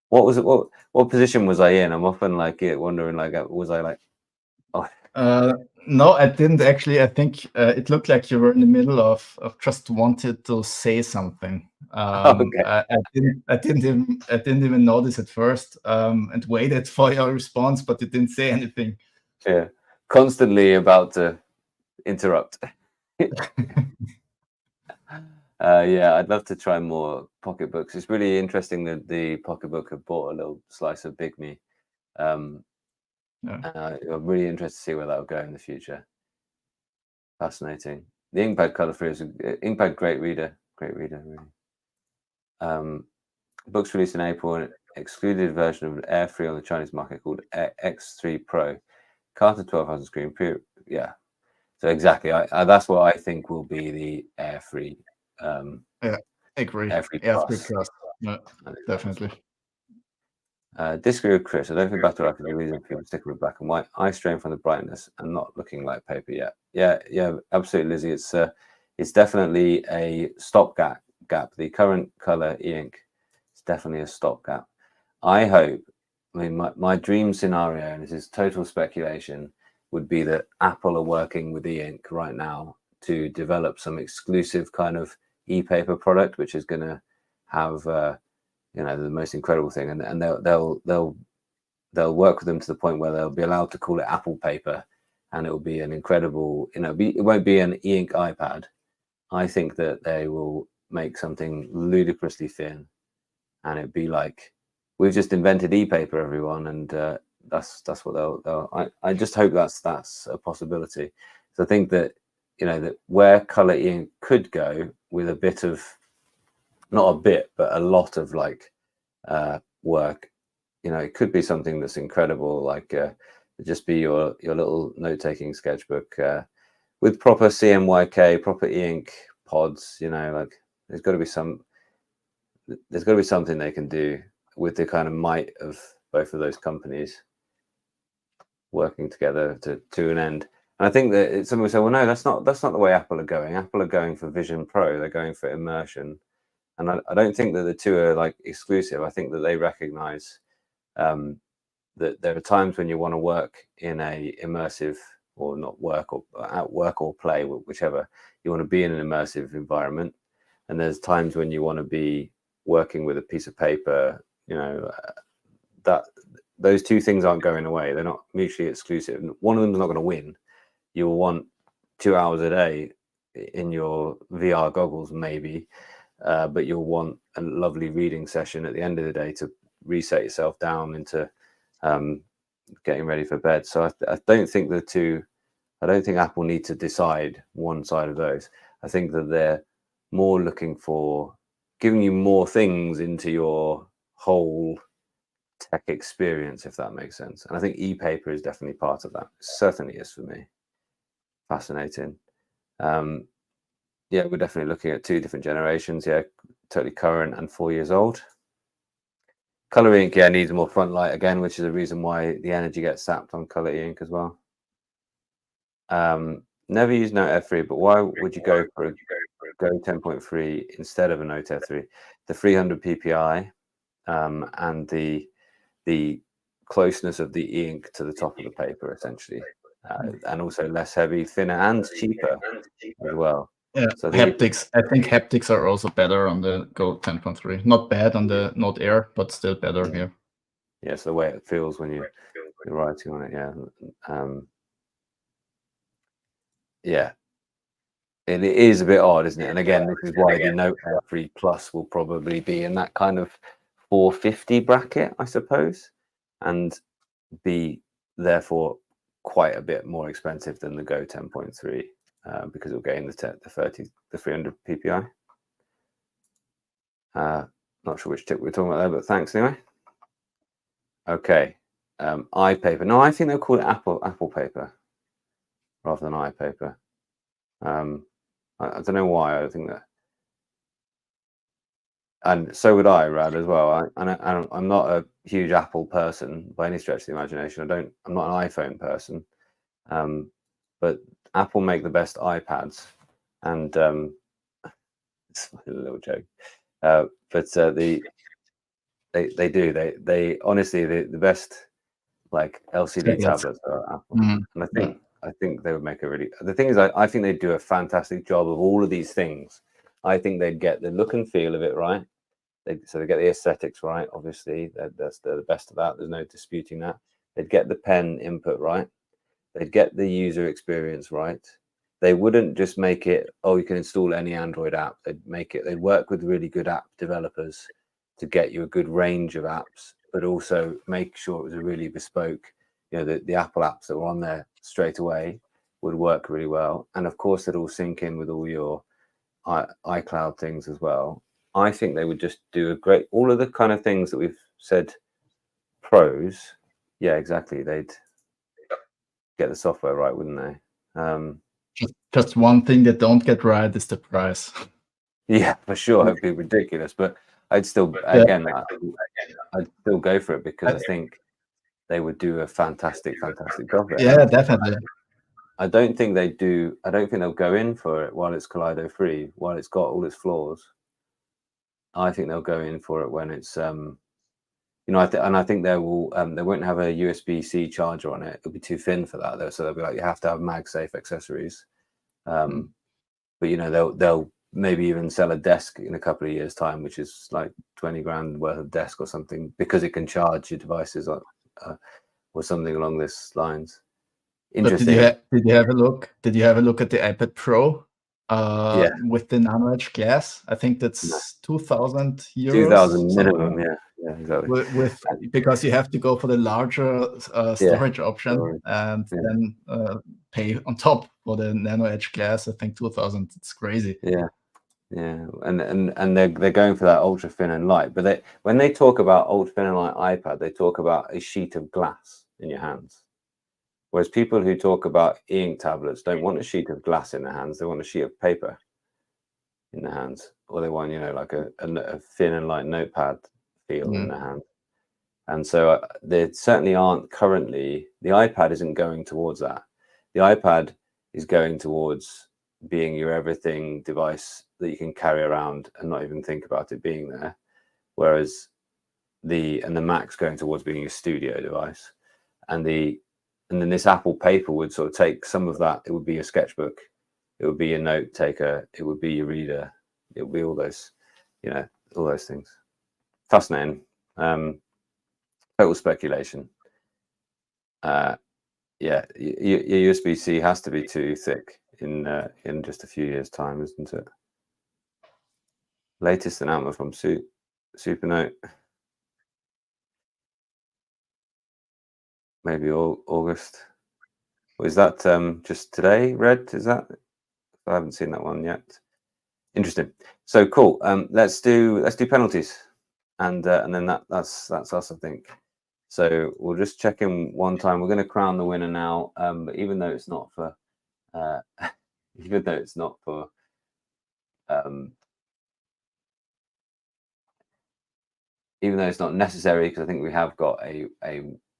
What was it? What position was I in? I'm often wondering, was I like? Oh. No, I didn't actually. I think it looked like you were in the middle of just wanted to say something. Okay. I didn't even notice at first, and waited for your response, but you didn't say anything. Yeah, constantly about to interrupt. Yeah, I'd love to try more pocketbooks. It's really interesting that the pocketbook have bought a little slice of Big Me. I'm really interested to see where that will go in the future. Fascinating. The inkpad color free is inkpad, great reader, really. Boox released in April an excluded version of an Air Free on the Chinese market called X3 Pro. Carter 12,000 screen. Yeah. So exactly, that's what I think will be the Air Free. Yeah, I agree. Air Free Plus. Yeah, definitely. Disagree with Chris. I don't think battery life is a reason for people to stick with black and white. Eye strain from the brightness and not looking like paper yet. Yeah, absolutely, Lizzie. It's definitely a stopgap. The current color e-ink is definitely a stopgap. I hope. I mean, my dream scenario, and this is total speculation, would be that Apple are working with e-ink right now to develop some exclusive kind of e-paper product, which is going to have the most incredible thing, and they'll they'll work with them to the point where they'll be allowed to call it Apple paper, and it will be an incredible, it won't be an e-ink iPad. I think that they will make something ludicrously thin, and it'd be like, we've just invented e-paper, everyone, and that's what they'll. I just hope that's a possibility. So I think that that where color e-ink could go with a bit of, not a bit, but a lot of like work, it could be something that's incredible, like just be your little note-taking sketchbook with proper CMYK, proper e-ink pods. Like there's got to be something they can do with the kind of might of both of those companies working together to an end. And I think that someone will say, well, no, that's not the way Apple are going. Apple are going for Vision Pro. They're going for immersion. And I don't think that the two are like exclusive. I think that they recognize that there are times when you want to work in a immersive, or not work, or at work or play, whichever. You want to be in an immersive environment. And there's times when you want to be working with a piece of paper, that those two things aren't going away. They're not mutually exclusive. One of them is not going to win. You will want 2 hours a day in your VR goggles, maybe, but you'll want a lovely reading session at the end of the day to reset yourself down into getting ready for bed. So I don't think Apple need to decide one side of those. I think that they're more looking for giving you more things into your whole tech experience, if that makes sense. And I think e-paper is definitely part of that. It certainly is for me. Fascinating. Yeah, we're definitely looking at 2 different generations. Yeah, totally current and 4 years old. Color ink, yeah, needs more front light again, which is the reason why the energy gets sapped on color ink as well. Never used Note F3, but why would you go for a Go 10.3 instead of a Note F3? The 300 ppi and the closeness of the ink to the top of the paper, essentially, and also less heavy, thinner, and cheaper as well. Yeah, so haptics. I think haptics are also better on the Go 10.3. Not bad on the Note Air, but still better here. Yeah, so the way it feels when you're writing on it. Yeah. Yeah. It is a bit odd, isn't it? And again, this is why the Note Air 3 Plus will probably be in that kind of 450 bracket, I suppose, and be therefore quite a bit more expensive than the Go 10.3 because it'll gain the 300 ppi. Not sure which tip we're talking about there, but thanks anyway. Okay, iPaper. No, I think they'll call it Apple paper rather than iPaper. I don't know why. I think that, and so would I, Rad, as well. I'm not a huge Apple person by any stretch of the imagination. I'm not an iPhone person, but Apple make the best iPads, and it's a little joke, but they do. They honestly the best like LCD tablets are Apple, and I think they would make a really. The thing is, I think they'd do a fantastic job of all of these things. I think they'd get the look and feel of it right. So they get the aesthetics right. Obviously, they're the best of that. There's no disputing that. They'd get the pen input right. They'd get the user experience right. They wouldn't just make it, oh, you can install any Android app. They'd work with really good app developers to get you a good range of apps, but also make sure it was a really bespoke, the Apple apps that were on there straight away would work really well. And of course, it'd all sync in with all your iCloud things as well. I think they would just do all of the kind of things that we've said pros. Yeah, exactly. They'd get the software right, wouldn't they? Just one thing they don't get right is the price. Yeah, for sure. It'd be ridiculous, but I'd still, again, I'd still go for it because I think they would do a fantastic job. Yeah, definitely. I don't think they'll go in for it while it's Kaleido free, while it's got all its flaws. I think they'll go in for it when it's, and I think they won't have a USB-C charger on it. It'll be too thin for that, though. So they'll be like, you have to have MagSafe accessories. But they'll maybe even sell a desk in a couple of years' time, which is like 20 grand worth of desk or something, because it can charge your devices or something along this lines. But Interesting. did you have a look? Did you have a look at the iPad Pro? Yeah. With the nano edge glass. I think that's 2,000 euros. 2,000 minimum. Yeah, exactly. Because you have to go for the larger storage option and then pay on top for the nano edge glass. I think 2,000. It's crazy. Yeah, and they're going for that ultra thin and light. But when they talk about ultra thin and light iPad, they talk about a sheet of glass in your hands. Whereas people who talk about e-ink tablets don't want a sheet of glass in their hands; they want a sheet of paper in their hands, or they want, like a thin and light notepad feel in their hand. And so they certainly aren't currently. The iPad isn't going towards that. The iPad is going towards being your everything device that you can carry around and not even think about it being there. Whereas the Mac's going towards being a studio device, and then this Apple paper would sort of take some of that. It would be your sketchbook, it would be your note taker, it would be your reader, it would be all those, all those things. Fascinating. Total speculation. Yeah, your USB-C has to be too thick in just a few years' time, isn't it? Latest announcement from Supernote. Maybe August. Was that just today, Red? Is that? I haven't seen that one yet. Interesting. So cool. Let's do penalties, and then that's us, I think. So we'll just check in one time. We're going to crown the winner now. But even though it's not for, even though it's not for, even though it's not necessary, because I think we have got a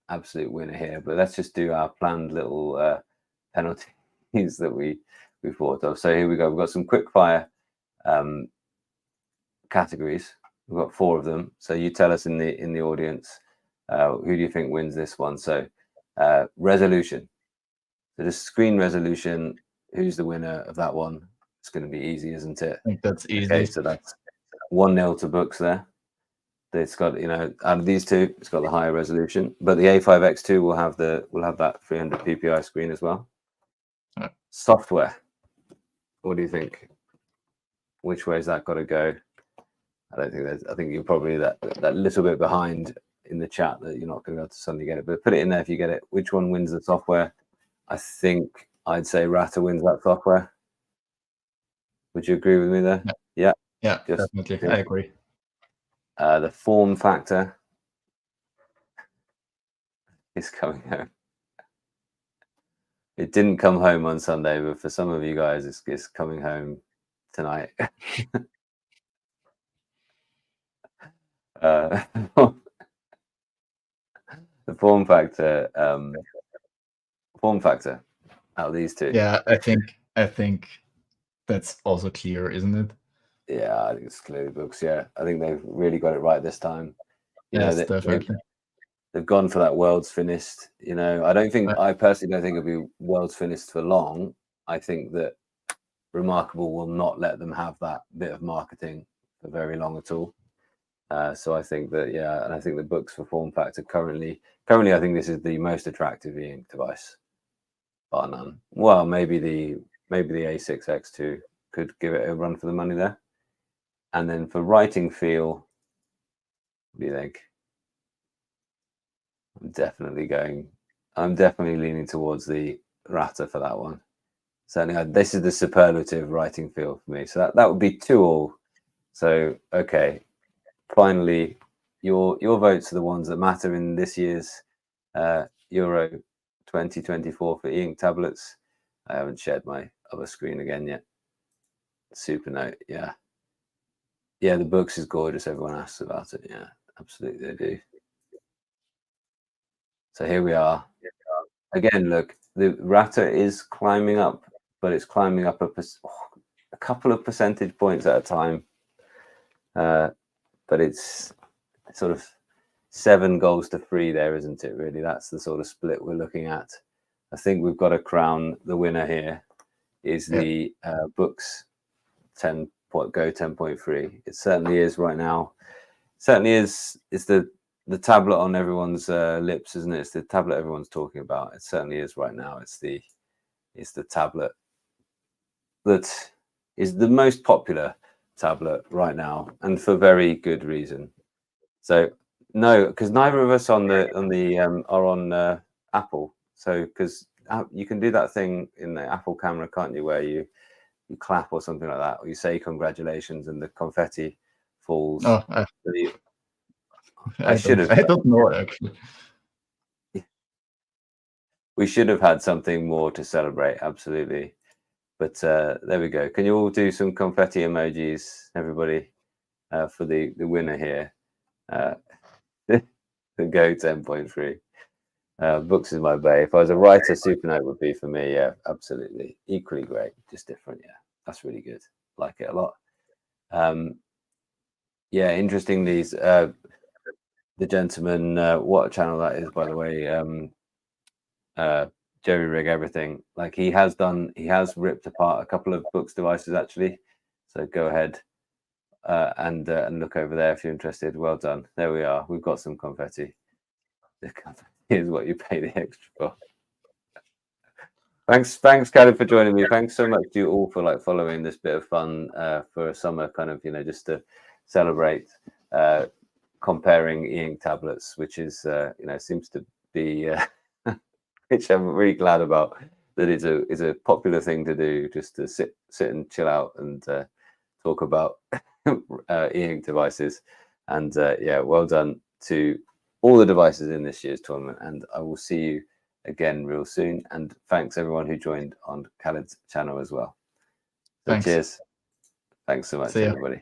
absolute winner here. But let's just do our planned little penalties that we thought of. So here we go. We've got some quick fire categories. We've got 4 of them. So you tell us in the audience. Who do you think wins this one? So resolution. So the screen resolution, who's the winner of that one? It's going to be easy, isn't it? I think that's easy. Okay, so that's 1-0 to Boox there. It's got, out of these two, it's got the higher resolution. But the A5X2 will have that 300 ppi screen as well. Right. Software. What do you think? Which way has that got to go? I think you're probably that little bit behind in the chat that you're not going to be able to suddenly get it, but put it in there if you get it. Which one wins the software? I think I'd say Rata wins that software. Would you agree with me there? Yeah, definitely. I agree. The form factor is coming home. It didn't come home on Sunday, but for some of you guys, it's coming home tonight. The form factor out of these two. Yeah, I think that's also clear, isn't it? Yeah, I think it's clearly Boox. Yeah, I think they've really got it right this time. Yes, definitely. They've gone for that world's thinnest. I personally don't think it'll be world's thinnest for long. I think that Remarkable will not let them have that bit of marketing for very long at all. So I think that, and I think the Boox for form factor currently, I think this is the most attractive e-ink device, bar none. Well, maybe the A6X2 could give it a run for the money there. And then for writing feel, what do you think? I'm definitely leaning towards the Rata for that one. Certainly, this is the superlative writing feel for me. So that would be 2-2. So okay. Finally, your votes are the ones that matter in this year's Euro 2024 for e-ink tablets. I haven't shared my other screen again yet. Supernote, yeah, the Boox is gorgeous. Everyone asks about it. Yeah, absolutely, they do. So here we are. Again, look, the Rata is climbing up, but it's climbing up a couple of percentage points at a time. But it's sort of 7 goals to 3 there, isn't it? Really, that's the sort of split we're looking at. I think we've got to crown the winner here. Is the Boox Go 10.3. It certainly is right now. Certainly is. It's the the tablet on everyone's lips, isn't it? It's the tablet everyone's talking about. It certainly is right now. It's the tablet that is the most popular tablet right now, and for very good reason. So no, because neither of us are on Apple. So because you can do that thing in the Apple camera, can't you, where you clap or something like that, or you say congratulations and the confetti falls. Oh, I should have. I don't know actually. We should have had something more to celebrate, absolutely. But there we go. Can you all do some confetti emojis, everybody, for the winner here? The Go 10.3. Books is my bay. If I was a writer, Supernote would be for me. Yeah, absolutely. Equally great, just different. Yeah, that's really good. Like it a lot. Yeah, interesting. These the gentleman, what channel that is, by the way. Jerry Rig Everything. Like he has ripped apart a couple of Boox devices actually. So go ahead and look over there if you're interested. Well done. There we are. We've got some confetti. Here's what you pay the extra for. Thanks, Caleb, for joining me. Thanks so much to you all for like following this bit of fun for a summer, kind of, just to celebrate comparing e-ink tablets, which is seems to be which I'm really glad about, that is a popular thing to do, just to sit and chill out and talk about e-ink devices. And yeah, well done to all the devices in this year's tournament, and I will see you again real soon. And thanks everyone who joined on Khaled's channel as well. So Thanks. cheers. Thanks so much, everybody.